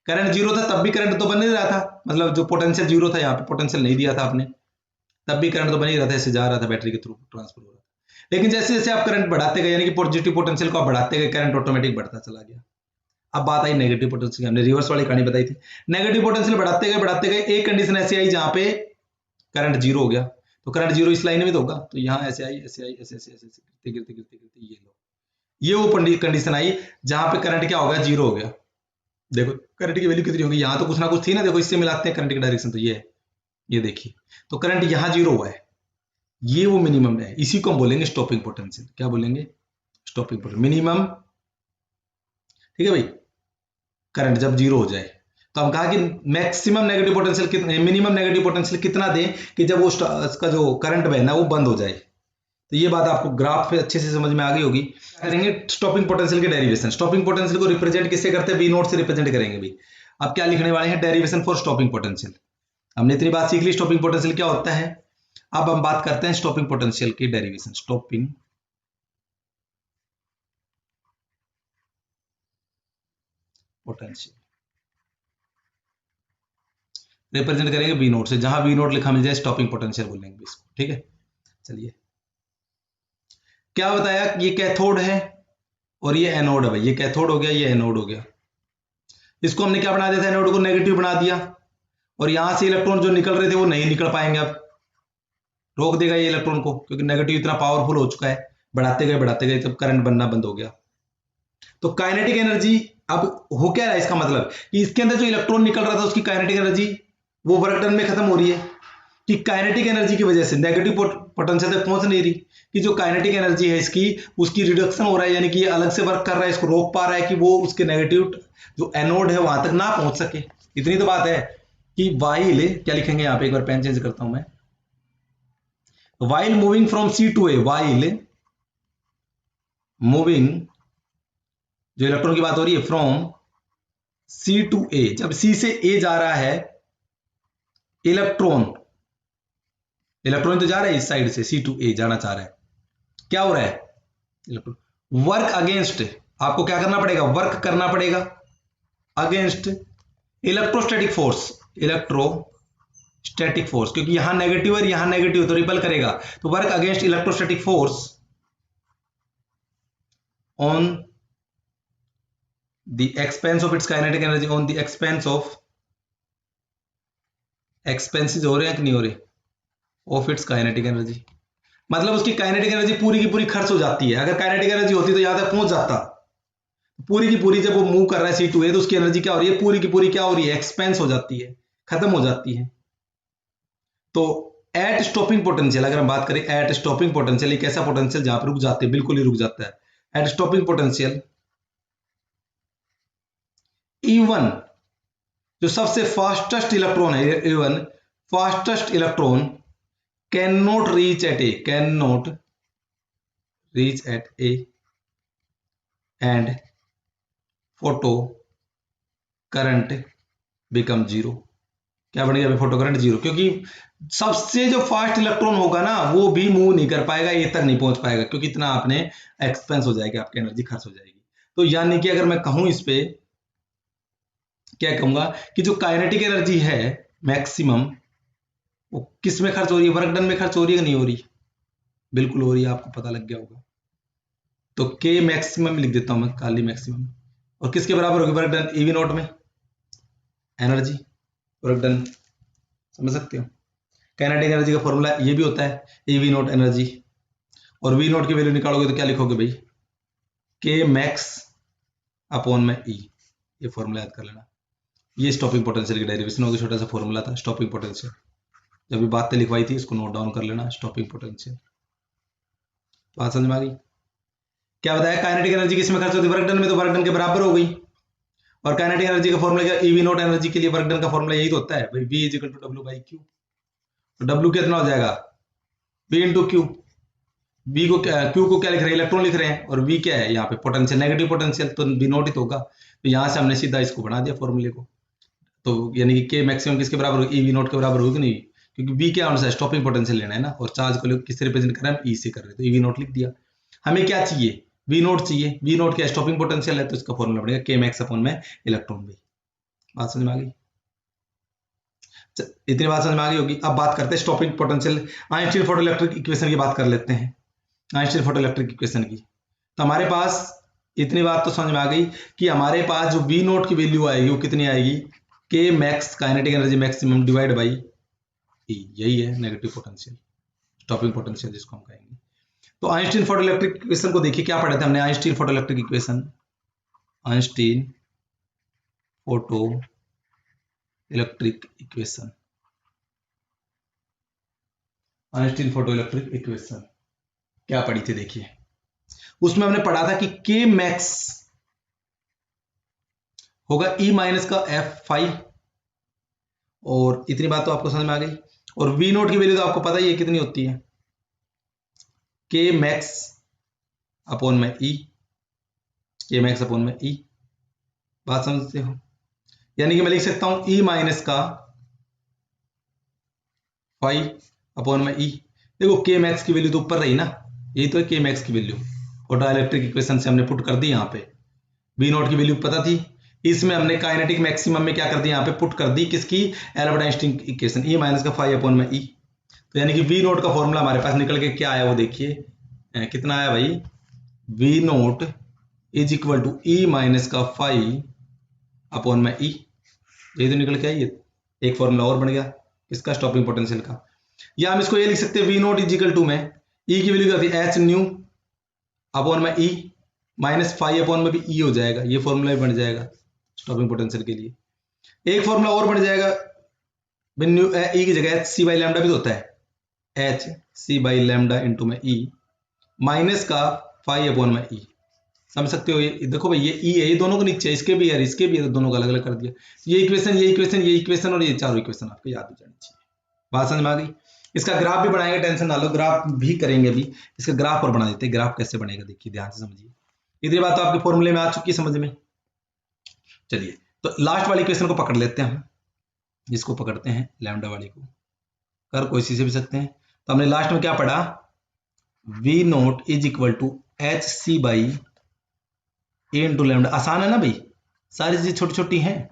करंट जीरो था तब भी करंट तो बन नहीं रहा था, मतलब जो पोटेंशियल जीरो था, यहाँ पे पोटेंशियल नहीं दिया था आपने, तब भी करंट तो बन ही रहा था, ऐसे जा रहा था, बैटरी के थ्रू ट्रांसफर हो रहा था। लेकिन जैसे जैसे आप करंट बढ़ाते गए, यानी कि पॉजिटिव पोटेंशियल को आप बढ़ाते गए, करंट ऑटोमेटिक बढ़ता चला गया। अब बात आई नेगेटिव पोटेंशियल, हमने रिवर्स वाली कहानी बताई थी, नेगेटिव पोटेंशियल बढ़ाते गए, एक कंडीशन ऐसी आई जहां पे करंट जीरो हो गया, तो करंट जीरो इस लाइन में तो होगा, तो यहाँ ऐसे आई ऐसे आई ऐसे ऐसे ऐसे गिरते गिरते गिरते ये लो, ये वो कंडीशन आई जहां पे करंट क्या हो गया, जीरो हो गया। देखो करंट की वैल्यू कितनी होगी, यहां तो कुछ ना कुछ थी ना, देखो इससे मिलाते हैं करंट की डायरेक्शन, तो ये है, ये देखिए, तो करंट यहां जीरो हुआ है, ये वो मिनिमम है, इसी को हम बोलेंगे स्टॉपिंग पोटेंशियल। क्या बोलेंगे, स्टॉपिंग पोटेंशियल, मिनिमम। ठीक है भाई, करंट जब जीरो हो जाए, तो हम कहा कि मैक्सिमम नेगेटिव पोटेंशियल कितना, मिनिमम नेगेटिव पोटेंशियल कितना दें कि जब वो उसका जो करंट बहना वो बंद हो जाए। तो ये बात आपको ग्राफ पे अच्छे से समझ में आ गई होगी। करेंगे स्टॉपिंग पोटेंशियल के डेरिवेशन, स्टॉपिंग पोटेंशियल को रिप्रेजेंट किससे करते हैं, बी नोट से रिप्रेजेंट करेंगे भाई। अब क्या लिखने वाले हैं, डेरिवेशन फॉर स्टॉपिंग पोटेंशियल। हमने इतनी बात सीख ली स्टॉपिंग पोटेंशियल क्या होता है, अब हम बात करते हैं स्टॉपिंग पोटेंशियल की डेरिवेशन। स्टॉपिंग पोटेंशियल रिप्रेजेंट करेंगे बी नोट से, जहां बी नोट लिखा मिल जाए स्टॉपिंग पोटेंशियल बोलेंगे इसको। ठीक है, चलिए क्या बताया, ये कैथोड है और ये एनोड है भाई, ये कैथोड हो गया, ये एनोड हो गया। इसको हमने क्या बना दिया था, एनोड को नेगेटिव बना दिया, और यहां से इलेक्ट्रॉन जो निकल रहे थे वो नहीं निकल पाएंगे, अब रोक देगा ये इलेक्ट्रॉन को, क्योंकि नेगेटिव इतना पावरफुल हो चुका है, बढ़ाते गए तब करंट बनना बंद हो गया। तो काइनेटिक एनर्जी, अब हो क्या रहा है, इसका मतलब कि इसके अंदर जो इलेक्ट्रॉन निकल रहा था उसकी काइनेटिक एनर्जी वो वर्क डन में खत्म हो रही है, कि काइनेटिक एनर्जी की वजह से नेगेटिव पोटेंशियल तक पहुंच नहीं रही, कि जो काइनेटिक एनर्जी है इसकी उसकी रिडक्शन हो रहा है, यानी कि ये अलग से वर्क कर रहा है, इसको रोक पा रहा है कि वो उसके नेगेटिव जो एनोड है वहां तक ना पहुंच सके। इतनी तो बात है कि वाइल, क्या लिखेंगे यहाँ पे, एक बार पेन चेंज करता हूं मैं, while moving from C to A, while moving, जो इलेक्ट्रॉन की बात हो रही है, फ्रॉम सी टू ए, जब सी से ए जा रहा है इलेक्ट्रॉन, इलेक्ट्रॉन तो जा रहा है इस साइड से, सी टू ए जाना चाह रहा है, क्या हो रहा है, इलेक्ट्रॉन वर्क अगेंस्ट, आपको क्या करना पड़ेगा, वर्क करना पड़ेगा against electrostatic force, electrostatic force, क्योंकि यहां नेगेटिव है यहां नेगेटिव तो रिपल करेगा, तो work against electrostatic force on the expense of its kinetic energy, on the expense of, expenses हो रहे हैं कि नहीं हो रहे, ऑफ इट्स काइनेटिक एनर्जी, मतलब उसकी काइनेटिक एनर्जी पूरी की पूरी खर्च हो जाती है। अगर काइनेटिक एनर्जी होती तो यहां तक पहुंच जाता, पूरी की पूरी जब वो मूव कर रहा है सी टू ए, तो उसकी एनर्जी क्या हो रही है, पूरी की पूरी क्या हो रही है, एक्सपेंस हो जाती है, खत्म हो जाती है। तो एट स्टॉपिंग पोटेंशियल, अगर हम बात करें एट स्टॉपिंग पोटेंशियल, एक ऐसा पोटेंशियल जहां पर रुक जाते हैं, बिल्कुल ही रुक जाता है, एट स्टॉपिंग पोटेंशियल E1, जो सबसे फास्टेस्ट इलेक्ट्रॉन है, E1 fastest electron can not reach at A, can not reach at A and photo current become zero, क्या बनेगा अभी, फोटो करंट जीरो, क्योंकि सबसे जो फास्ट इलेक्ट्रॉन होगा ना वो भी मूव नहीं कर पाएगा, ये तक नहीं पहुंच पाएगा, क्योंकि इतना आपने एक्सपेंस हो जाएगा, आपकी एनर्जी खर्च हो जाएगी। तो यानी कि अगर मैं कहूं इस पे, क्या कहूंगा कि जो काइनेटिक एनर्जी है मैक्सिमम, वो किस में खर्च हो रही है, वर्क डन में खर्च हो रही है कि नहीं हो रही, बिल्कुल हो रही है, आपको पता लग गया होगा। तो के मैक्सिमम लिख देता हूं मैं, काली मैक्सिमम, और किसके बराबर होगी, वर्क डन ईवी नोट में एनर्जी, वर्क डन, समझ सकते हो। काइनेटिक एनर्जी का फॉर्मूला ये भी होता है, ईवी नोट एनर्जी, और वी नोट की वैल्यू निकालोगे तो क्या लिखोगे भाई, के मैक्स अपॉन में ई, ये फॉर्मूला याद कर लेना। ये स्टॉपिंग पोटेंशियल की डेरिवेशन होगी, छोटा सा फॉर्मूला था स्टॉपिंग पोटेंशियल, जब भी बातें लिखवाई थी इसको नोट डाउन कर लेना, स्टॉपिंग पोटेंशियल। बात समझ में आ गई। क्या बताया, काइनेटिक एनर्जी किसमें खर्च होती है, वर्क डन में, तो वर्क डन के बराबर हो गई। और काइनेटिक एनर्जी का फॉर्मूला क्या, ईवी नोट एनर्जी के लिए वर्क डन का फॉर्मूला यही तो होता है भाई, V is equal to W by Q. तो डब्ल्यू कितना हो जाएगा, V इंटू क्यू, V को क्या, क्यू को क्या लिख रहे हैं, इलेक्ट्रॉन लिख रहे हैं, और V क्या है यहाँ पे, पोटेंशियल, नेगेटिव पोटेंशियल, तो V नोट ही तो होगा। तो यहाँ से हमने सीधा इसको बना दिया फॉर्मूले को, तो यानी कि के मैक्सिमम किसके बराबर होगी, ईवी नोट के बराबर होगी नहीं, क्योंकि V क्या आंसर है, स्टॉपिंग पोटेंशियल लेना है ना, और चार्ज को किससे रिप्रेजेंट कर रहे हैं, हम E से कर रहे हैं, तो ईवी नोट लिख दिया। हमें क्या चाहिए, V नोट चाहिए, V नोट क्या स्टॉपिंग पोटेंशियल है, तो इसका फॉर्मूला बनेगा के मैक्स अपॉन में इलेक्ट्रॉन भी। बात समझ में आ गई, इतनी बात समझ में आ गई होगी। अब बात करते हैं stopping potential, Einstein photoelectric equation की बात कर लेते हैं, आइंस्टीन फोटोइलेक्ट्रिक इक्वेशन की। तो हमारे पास इतनी बात तो समझ में आ गई कि हमारे पास जो V नोट की वैल्यू आएगी वो कितनी आएगी, के max kinetic energy maximum divide by E, यही है नेगेटिव पोटेंशियल, स्टॉपिंग पोटेंशियल जिसको हम कहेंगे। तो आइंस्टीन फोटोइलेक्ट्रिक इक्वेशन को देखिए, क्या पढ़ा था हमने, Einstein photoelectric equation, Einstein photoelectric equation, Einstein photoelectric equation क्या पढ़ी थी देखिए, उसमें हमने पढ़ा था कि के मैक्स होगा E माइनस का F5, और इतनी बात तो आपको समझ में आ गई। और V नोट की वैल्यू तो आपको पता ही है कितनी होती है, के मैक्स अपॉन में E, के मैक्स अपॉन में E, बात समझते हो। यानी कि मैं लिख सकता हूं E माइनस का 5 अपॉन में E। देखो के मैक्स की वैल्यू तो ऊपर रही ना, यही तो है के मैक्स की वैल्यू, फोटो इलेक्ट्रिक इक्वेशन से हमने पुट कर दी, यहाँ पे V नोट की वैल्यू पता थी, इसमें हमने काइनेटिक मैक्सिमम में क्या कर दिया, यहाँ पे पुट कर दी किसकी, Albert Einstein equation, E minus का 5 अपॉन में E। तो यानी कि V नोट का फॉर्मूला हमारे पास निकल के क्या आया वो देखिए, कितना आया भाई, V naught is equal to E minus का 5 अपॉन में E, यही तो निकल के आई, एक फॉर्मूला और बन गया इसका, स्टॉपिंग पोटेंशियल का। या हम इसको ये लिख सकते हैं, V naught is equal to में E की वैल्यू क्या थी, H न्यू अपॉन में E माइनस 5 अपॉन में भी E हो जाएगा, ये फॉर्मूला भी बन जाएगा स्टॉपिंग पोटेंशियल के लिए। एक फॉर्मूला और बन जाएगा ई की जगह एच सी बाई लैम्डा भी तो होता है, H C by lambda into में ई माइनस का फाइव अपॉन में ई। समझ सकते हो? ये देखो भाई, ये ई है, ये दोनों को नीचे है, इसके भी है इसके भी है, तो दोनों को अलग अलग कर दिया। ये इक्वेशन ये इक्वेशन ये इक्वेशन और ये चारों इक्वेशन आपको याद हो जानी चाहिए। बात समझ में आ गई? इसका ग्राफ भी बनाएंगे, टेंशन ना लो, ग्राफ भी करेंगे अभी। इसका ग्राफ और बना देते हैं। ग्राफ कैसे बनेगा देखिए, ध्यान से समझिए। इतनी बात तो आपके फॉर्मूले में आ चुकी है समझ में। चलिए, तो लास्ट वाली इक्वेशन को पकड़ लेते हैं हम, जिसको पकड़ते हैं लैम्डा वाली को, कर कोई सी से भी सकते हैं। तो हमने लास्ट में क्या पढ़ा, V naught is equal to H C by A into lambda. आसान है ना भाई, सारी चीजें छोटी छोटी हैं,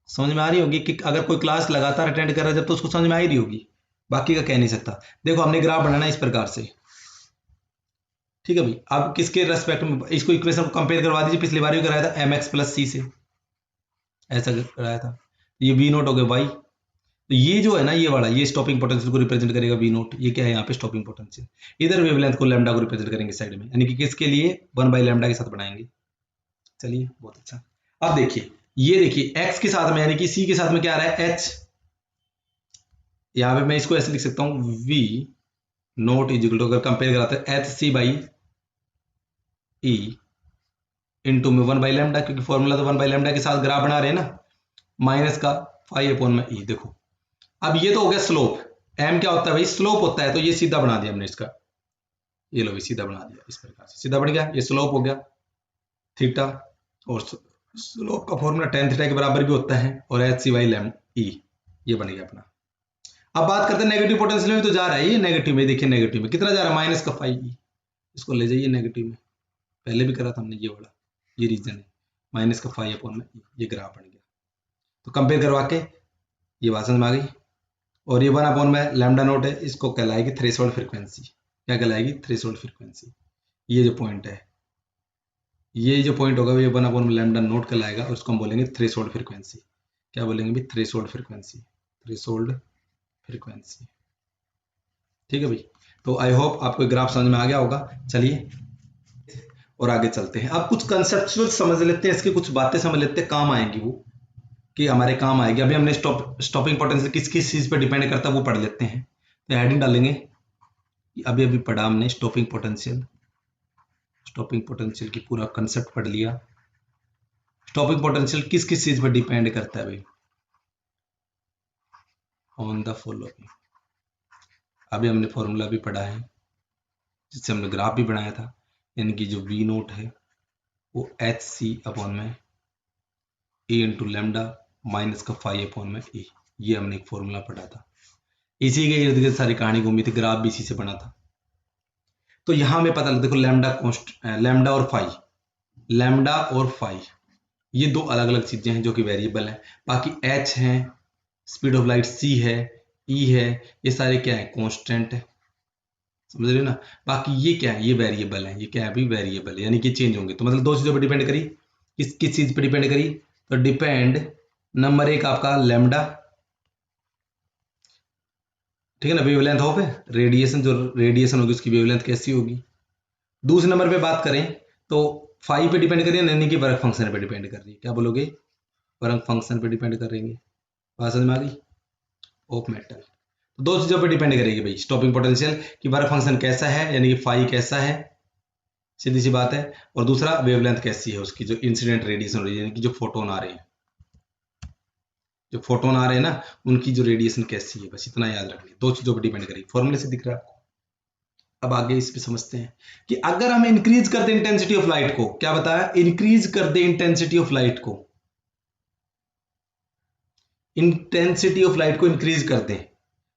समझ में आ रही होगी। कि अगर कोई क्लास लगातार अटेंड कर रहा है जब, तो उसको समझ में आ ही रही होगी, बाकी का कह नहीं सकता। देखो हमने ग्राफ बनाना इस प्रकार से, ठीक है भाई। अब किसके रेस्पेक्ट में इसको इक्वेशन को कंपेयर करवा दीजिए, पिछली बार भी कराया था एम एक्स प्लस सी से, ऐसा कराया था। ये वी नोट हो गया वाई, तो ये जो है ना, ये वाला, ये स्टॉपिंग पोटेंशियल को रिप्रेजेंट करेगा वी नोट। ये क्या है यहाँ पे स्टॉपिंग पोटेंशियल। इधर वेवलेंथ को लैम्डा को रिप्रेजेंट करेंगे साइड में, यानी कि किसके लिए, 1/λ के साथ बनाएंगे। चलिए बहुत अच्छा। अब देखिए, ये देखिए x के साथ में, यानी कि c के साथ में क्या आ रहा है, h। यहां पे मैं इसको ऐसे लिख सकता हूं, v naught is equal to, अगर कंपेयर कराते हैं, H C by E into में 1/λ, क्योंकि फॉर्मूला तो 1/λ के साथ ग्राफ बना रहे हैं ना, माइनस का 5 अपॉन में ई। देखो अब ये तो हो गया स्लोप, m क्या होता है भाई, स्लोप होता है। तो ये सीधा बना दिया हमने इसका, ये लो सीधा बना दिया, इस प्रकार से सीधा बन गया। ये स्लोप हो गया थीटा, और स्लोप का फॉर्मूला tan थीटा के बराबर भी होता है, और एच सी बाई लैम ई, ये बन गया अपना। अब बात करते हैं नेगेटिव पोटेंशियल में, तो जा रहा है ये नेगेटिव में। देखिए नेगेटिव में कितना जा रहा है, माइनस का 5e। इसको ले जाइए नेगेटिव में, पहले भी करा था हमने ये वाला, ये रीजन है, माइनस का 5 अपॉन में e, ये ग्राफ बन गया। तो कंपेयर करवा के ये बात समझ में आ गई। और ये 1 अपॉन में लैम्डा नोट है, इसको कहलाएगी थ्रेशोल्ड फ्रीक्वेंसी। क्या कहलाएगी, थ्रेशोल्ड फ्रीक्वेंसी। ये जो पॉइंट है, ये जो पॉइंट होगा, ये 1 अपॉन में लैम्डा नोट कहलाएगा, और उसको हम बोलेंगे थ्रेशोल्ड फ्रीक्वेंसी। क्या बोलेंगे भी, थ्रेशोल्ड फ्रीक्वेंसी, थ्रेशोल्ड फ्रीक्वेंसी। ठीक है भाई। तो आई होप आपको ग्राफ समझ में आ गया होगा। चलिए और आगे चलते हैं। अब कुछ कंसेप्चुअल समझ लेते हैं, इसकी कुछ बातें समझ लेते हैं, काम आएंगी वो, कि हमारे काम आएगी। अभी हमने स्टॉपिंग पोटेंशियल किस किस चीज पे डिपेंड करता है वो पढ़ लेते हैं। तो हेडिंग डालेंगे, अभी अभी पढ़ा हमने स्टॉपिंग पोटेंशियल, स्टॉपिंग पोटेंशियल की पूरा कंसेप्ट पढ़ लिया। स्टॉपिंग पोटेंशियल किस किस चीज पर डिपेंड करता है भाई, ऑन द फॉलोइंग। अभी हमने फॉर्मूला भी पढ़ा है, जिससे हमने ग्राफ भी बनाया था, यानी कि जो वी नोट है वो एच सी अपॉन में ए इंटू लैम्डा माइनस का 5 अपॉन में ए। ये हमने एक फॉर्मूला पढ़ा था, इसी के इर्द गिर्द सारी कहानी घूमी थी, ग्राफ भी इसी से बना था। तो यहां हमें पता लगा, देखो लैम्डा कॉन्स्ट, लैम्डा और फाई, लैम्डा और फाई ये दो अलग अलग चीजें हैं जो कि वेरिएबल हैं। बाकी एच है, स्पीड ऑफ लाइट सी है, ई है, ये सारे क्या है, कॉन्स्टेंट है, समझ रहे हो ना। बाकी ये क्या है, ये वेरिएबल है, ये क्या है भी, वेरिएबल है, यानी कि चेंज होंगे। तो मतलब दो चीजों पर डिपेंड करी, किस किस चीज पर डिपेंड करी, तो डिपेंड नंबर एक आपका लैम्डा, ठीक है ना, वेवलेंथ ऑफ रेडिएशन, जो रेडिएशन होगी उसकी वेवलेंथ कैसी होगी। दूसरे नंबर पे बात करें तो 5 पे डिपेंड करिए, यानी कि वर्क फंक्शन पे डिपेंड कर रही है। क्या बोलोगे, वर्क फंक्शन पे डिपेंड कर रही है। बात समझ में आ गई, ऑफ मेटल। तो दो चीजों पे डिपेंड करेगी भाई स्टॉपिंग पोटेंशियल, कि वर्क फंक्शन कैसा है, यानी कि फाई कैसा है, सीधी सी बात है। और दूसरा वेवलेंथ कैसी है उसकी, जो इंसिडेंट रेडिएशन हो रही है, यानी कि जो फोटोन आ रहे हैं, जो फोटोन आ रहे हैं ना, उनकी जो रेडिएशन कैसी है, बस इतना याद रखना। दो चीजों पर डिपेंड करेगी, फॉर्मूले से दिख रहा है आपको। अब आगे इस पे समझते हैं कि अगर हम इंक्रीज कर दे इंटेंसिटी ऑफ लाइट को, क्या बताया, इंक्रीज कर दे इंटेंसिटी ऑफ लाइट को, इंटेंसिटी ऑफ लाइट को इंक्रीज कर दे,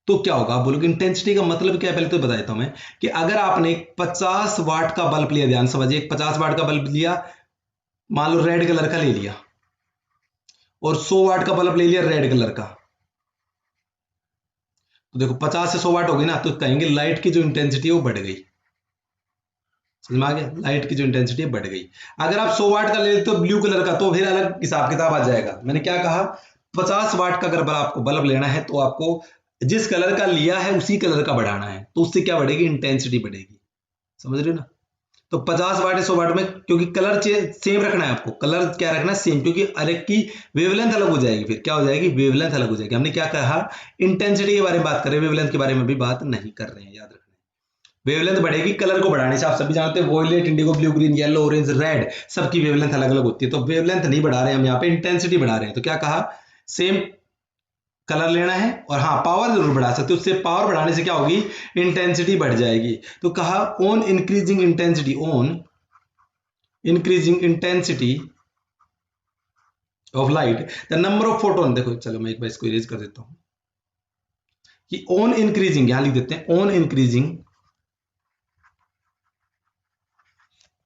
तो क्या होगा। आप बोलोगे इंटेंसिटी का मतलब क्या है, पहले तो बता देता हूं मैं, कि अगर आपने 50 वाट का बल्ब लिया, ध्यान समझिए, 50 वाट का बल्ब लिया, मान लो रेड कलर का ले लिया, और 100 वाट का बल्ब ले लिया रेड कलर का, तो देखो 50 से 100 वाट हो गई ना, तो कहेंगे लाइट की जो इंटेंसिटी है वो बढ़ गई। समझ में आ गया, लाइट की जो इंटेंसिटी बढ़ गई। अगर आप 100 वाट का ले लेते हो ब्लू कलर का, तो फिर अलग हिसाब किताब आ जाएगा। मैंने क्या कहा, 50 वाट का अगर आपको बल्ब लेना है, तो आपको जिस कलर का लिया है उसी कलर का बढ़ाना है, तो उससे क्या बढ़ेगी, इंटेंसिटी बढ़ेगी। समझ रहे हो ना। तो 50 वाट या 100 वाट में, क्योंकि कलर सेम रखना है आपको, कलर क्या रखना है, सेम, क्योंकि अलग की वेवलेंथ अलग हो जाएगी, फिर क्या हो जाएगी, वेवलेंथ अलग हो जाएगी। हमने क्या कहा, इंटेंसिटी के बारे में बात कर रहे हैं, वेवलेंथ के बारे में भी बात नहीं कर रहे हैं, याद रखना। वेवलेंथ बढ़ेगी कलर को बढ़ाने से, आप सभी जानते हैं violet, indigo, blue, green, yellow, orange, red, सबकी वेवलेंथ अलग अलग होती है। तो वेवलेंथ नहीं बढ़ा रहे हैं हम, यहाँ पे इंटेंसिटी बढ़ा रहे हैं। तो क्या कहा, सेम कलर लेना है, और हाँ पावर जरूर बढ़ा सकते हो, उससे पावर बढ़ाने से क्या होगी, इंटेंसिटी बढ़ जाएगी। तो कहा on increasing intensity, on increasing intensity of light the number of photon, देखो चलो मैं एक बार इसको इरेज कर देता हूं कि ऑन इंक्रीजिंग, यहां लिख देते हैं on increasing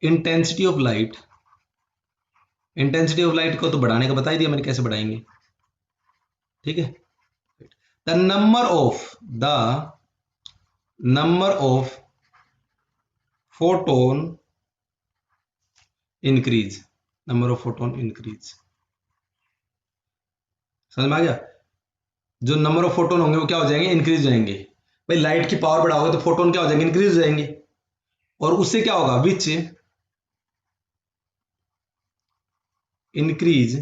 intensity of light. Intensity of light को तो बढ़ाने का बता ही दिया मैंने, कैसे बढ़ाएंगे, ठीक है। The number of photon increase, number of photon increase, समझ में आ गया। जो नंबर ऑफ फोटोन होंगे वो क्या हो जाएंगे, इंक्रीज हो जाएंगे। भाई लाइट की पावर बढ़ाओगे तो फोटोन क्या हो जाएंगे, इंक्रीज हो जाएंगे। और उससे क्या होगा, which increase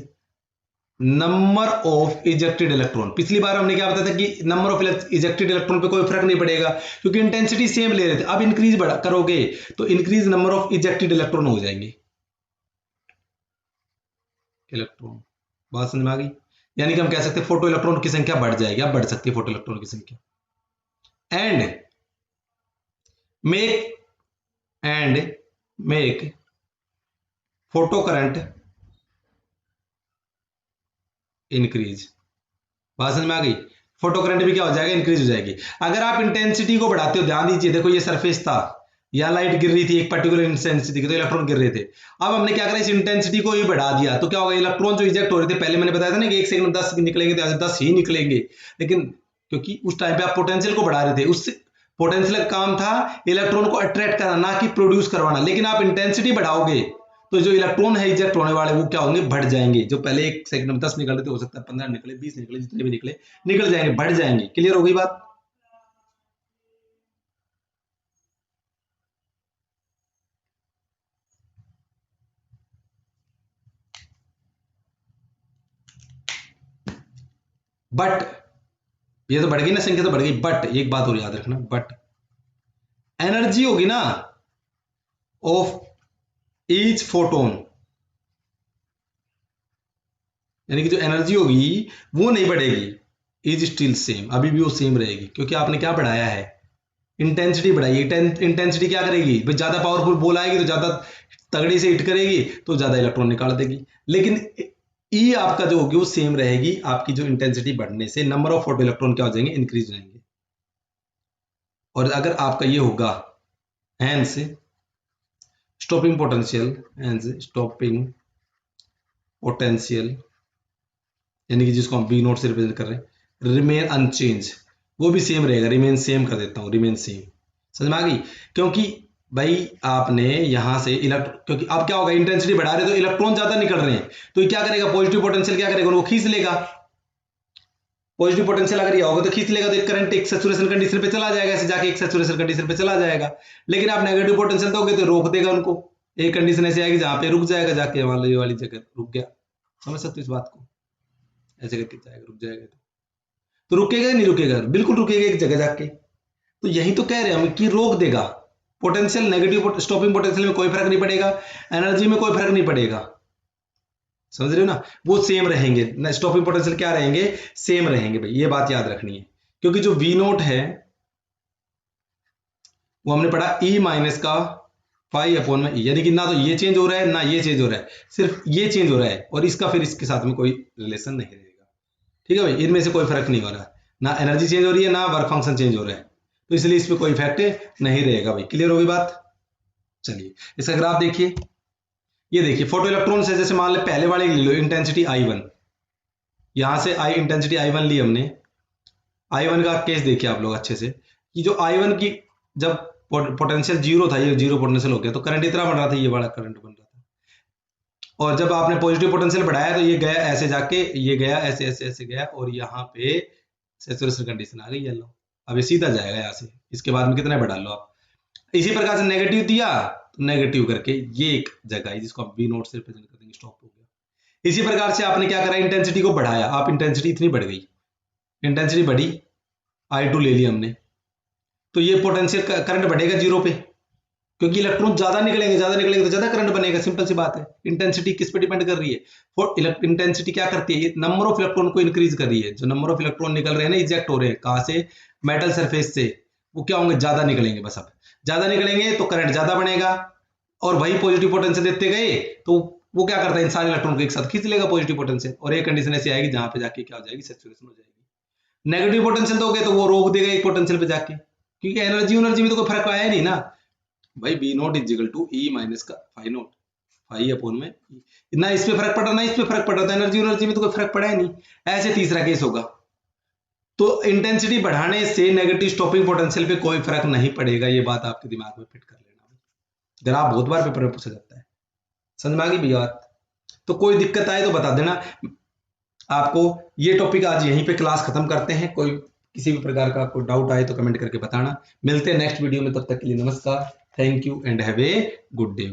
number of ejected electron. पिछली बार हमने क्या बताया था कि नंबर ऑफ इजेक्टेड इलेक्ट्रॉन पे कोई फर्क नहीं पड़ेगा, क्योंकि इंटेंसिटी सेम ले रहे थे। अब इंक्रीज बढ़ा करोगे तो increase number of ejected electron हो जाएंगे, इलेक्ट्रॉन। बात समझ में आ गई। यानी कि हम कह सकते हैं फोटो इलेक्ट्रॉन की संख्या बढ़ जाएगी, अब बढ़ सकती है फोटो इलेक्ट्रॉन की संख्या। And make photo current increase. बात समझ में आ गई। फोटो करंट भी क्या हो जाएगा, इंक्रीज हो जाएगी। अगर आप इंटेंसिटी को बढ़ाते हो, ध्यान दीजिए, देखो ये सरफेस था, या लाइट गिर रही थी एक पर्टिकुलर इंटेंसिटी की, तो इलेक्ट्रॉन गिर रहे थे। अब हमने क्या करा, इस इंटेंसिटी को ही बढ़ा दिया, तो क्या होगा, इलेक्ट्रॉन जो इजेक्ट हो रहे थे, पहले मैंने बताया था ना कि 1 सेकंड में 10 निकलेंगे, तो 10 ही निकलेंगे। लेकिन क्योंकि उस टाइम पे आप पोटेंशियल को बढ़ा रहे थे, उससे पोटेंशियल का काम था इलेक्ट्रॉन को अट्रैक्ट करना, ना कि प्रोड्यूस करवाना। लेकिन आप इंटेंसिटी बढ़ाओगे तो जो इलेक्ट्रॉन है इजेक्ट होने वाले वो क्या होंगे, बढ़ जाएंगे। जो पहले 1 सेकंड में 10 निकल रहे थे, हो सकता है 15 निकले, 20 निकले, जितने भी निकले निकल जाएंगे, बढ़ जाएंगे। क्लियर हो गई बात। बट ये तो बढ़ गई ना, संख्या तो बढ़ गई, बट एक बात और याद रखना, बट एनर्जी होगी ना ऑफ ईच फोटोन, यानी कि जो एनर्जी होगी वो नहीं बढ़ेगी, इज स्टिल सेम, अभी भी वो सेम रहेगी, क्योंकि आपने क्या बढ़ाया है, इंटेंसिटी बढ़ाई। इंटेंसिटी क्या करेगी भाई, ज्यादा पावरफुल बॉल आएगी तो ज्यादा तगड़ी से हिट करेगी, तो ज्यादा इलेक्ट्रॉन निकाल देगी। लेकिन ई आपका जो होगी वो सेम रहेगी, आपकी जो इंटेंसिटी बढ़ने से नंबर ऑफ फोटो इलेक्ट्रॉन क्या हो जाएंगे, इंक्रीज हो जाएंगे। और अगर आपका ये होगा hence stopping potential, hence stopping potential, यानी कि जिसको हम बी नोट से रिप्रेजेंट कर रहे हैं, रिमेन अनचेंज, वो भी सेम रहेगा, रिमेन सेम कर देता हूं, रिमेन सेम। समझ में आ गई। क्योंकि भाई आपने यहां से क्योंकि अब क्या होगा, इंटेंसिटी बढ़ा रहे तो इलेक्ट्रॉन ज्यादा निकल रहे हैं, तो ये क्या करेगा, पॉजिटिव पोटेंशियल क्या करेगा, उनको खींच लेगा। पॉजिटिव पोटेंशियल अगर ये होगा तो खींच लेगा, तो एक करंट एक सैचुरेशन कंडीशन पे चला जाएगा, ऐसे जाके एक सैचुरेशन कंडीशन पे चला जाएगा। लेकिन आप नेगेटिव पोटेंशियल दोगे तो रोक देगा उनको, एक कंडीशन ऐसी आएगी जहां पे रुक जाएगा, जाके मान लो ये वाली जगह रुक गया। समझ सकते हो इस बात को, ऐसे करके जाएगा, रुक जाएगा, तो रुकेगा नहीं, रुकेगा बिल्कुल रुकेगा एक जगह जाके। तो यही तो कह रहे हैं हम कि रोक देगा। पोटेंशियल नेगेटिव स्टॉपिंग पोटेंशियल में कोई फर्क नहीं पड़ेगा, एनर्जी में कोई फर्क नहीं पड़ेगा, समझ रहे हो ना, वो सेम रहेंगे। स्टॉपिंग पोटेंशियल क्या रहेंगे, सेम रहेंगे भाई, ये बात याद रखनी है। क्योंकि जो वी नोट है वो हमने पढ़ा ई माइनस का पाई अपॉन में, यानी कि ना तो ये चेंज हो रहा है ना ये चेंज हो रहा है, सिर्फ ये चेंज हो रहा है, और इसका फिर इसके साथ में कोई रिलेशन नहीं रहेगा। ठीक है भाई, इनमें से कोई फर्क नहीं हो रहा, ना एनर्जी चेंज हो रही है ना वर्क फंक्शन चेंज हो रहा है, तो इसलिए इस पर कोई इफेक्ट नहीं रहेगा भाई। क्लियर होगी बात। चलिए इसका ग्राफ देखिए, ये देखिए फोटो इलेक्ट्रॉन से, जैसे मान ले पहले वाले ले लो इंटेंसिटी I1, यहां से आई इंटेंसिटी I1 ली हमने। I1 का केस देखिए आप लोग अच्छे से, कि जो I1 की जब पोटेंशियल जीरो था, ये जीरो पोटेंशियल हो गया, तो करंट इतना बन रहा था, ये बड़ा करंट बन रहा था। और जब आपने पॉजिटिव पोटेंशियल बढ़ाया तो ये गया ऐसे जाके, ये गया ऐसे ऐसे ऐसे गया, और यहाँ पे सैचुरेशन कंडीशन आ गई येलो। अब ये सीधा जाएगा यहाँ से, इसके बाद में कितना बढ़ा लो आप। इसी प्रकार से नेगेटिव दिया तो नेगेटिव करके ये एक जगह है जिसको आप बी नोट से रिप्रेजेंट कर देंगे, स्टॉप हो गया। इसी प्रकार से आपने क्या करा, इंटेंसिटी को बढ़ाया, आप इंटेंसिटी इतनी बढ़ गई, इंटेंसिटी बढ़ी, I2 ले लिया हमने, तो ये पोटेंशियल करंट बढ़ेगा जीरो पे, क्योंकि इलेक्ट्रॉन ज्यादा निकलेंगे तो ज्यादा करंट बनेगा, सिंपल सी बात है। इंटेंसिटी किस पे डिपेंड कर रही है, इंटेंसिटी क्या करती है, ये नंबर ऑफ इलेक्ट्रॉन को इंक्रीज कर रही है। जो नंबर ऑफ इलेक्ट्रॉन निकल रहे हैं ना, इजेक्ट हो रहे हैं, कहां से, मेटल सरफेस से, वो क्या होंगे, ज्यादा निकलेंगे। बस अब ज्यादा निकलेंगे तो करंट ज्यादा बनेगा, और वही पॉजिटिव पोटेंशियल देते गए तो वो क्या करता है, इन सारे इलेक्ट्रॉन को एक साथ खींच लेगा पॉजिटिव पोटेंशियल, और एक कंडीशन ऐसी आएगी जहां पे जाके क्या हो जाएगी, सैचुरेशन हो जाएगी। नेगेटिव पोटेंशियल दोगे तो वो रोक देगा एक पोटेंशियल पे जाके, क्योंकि एनर्जी में तो कोई फर्क आया नहीं ना भाई। B naught is equal to E minus का फाई नोट, फाई अपॉन में ना इस पे फर्क पड़ रहा ना इस पे फर्क पड़ रहा था, एनर्जी में तो कोई फर्क पड़ा है नहीं। ऐसे तीसरा केस होगा, तो इंटेंसिटी बढ़ाने से नेगेटिव स्टॉपिंग पोटेंशियल पे कोई फर्क नहीं पड़ेगा, ये बात आपके दिमाग में फिट कर लेना, जरा बहुत बार पेपर में पूछा जाता है, समझ में आ गई भैया। तो कोई दिक्कत आए तो बता देना आपको। ये टॉपिक आज यहीं पे क्लास खत्म करते हैं, कोई किसी भी प्रकार का कोई डाउट आए तो कमेंट करके बताना। मिलते हैं नेक्स्ट वीडियो में, तब तक के लिए नमस्कार, thank you and have a good day.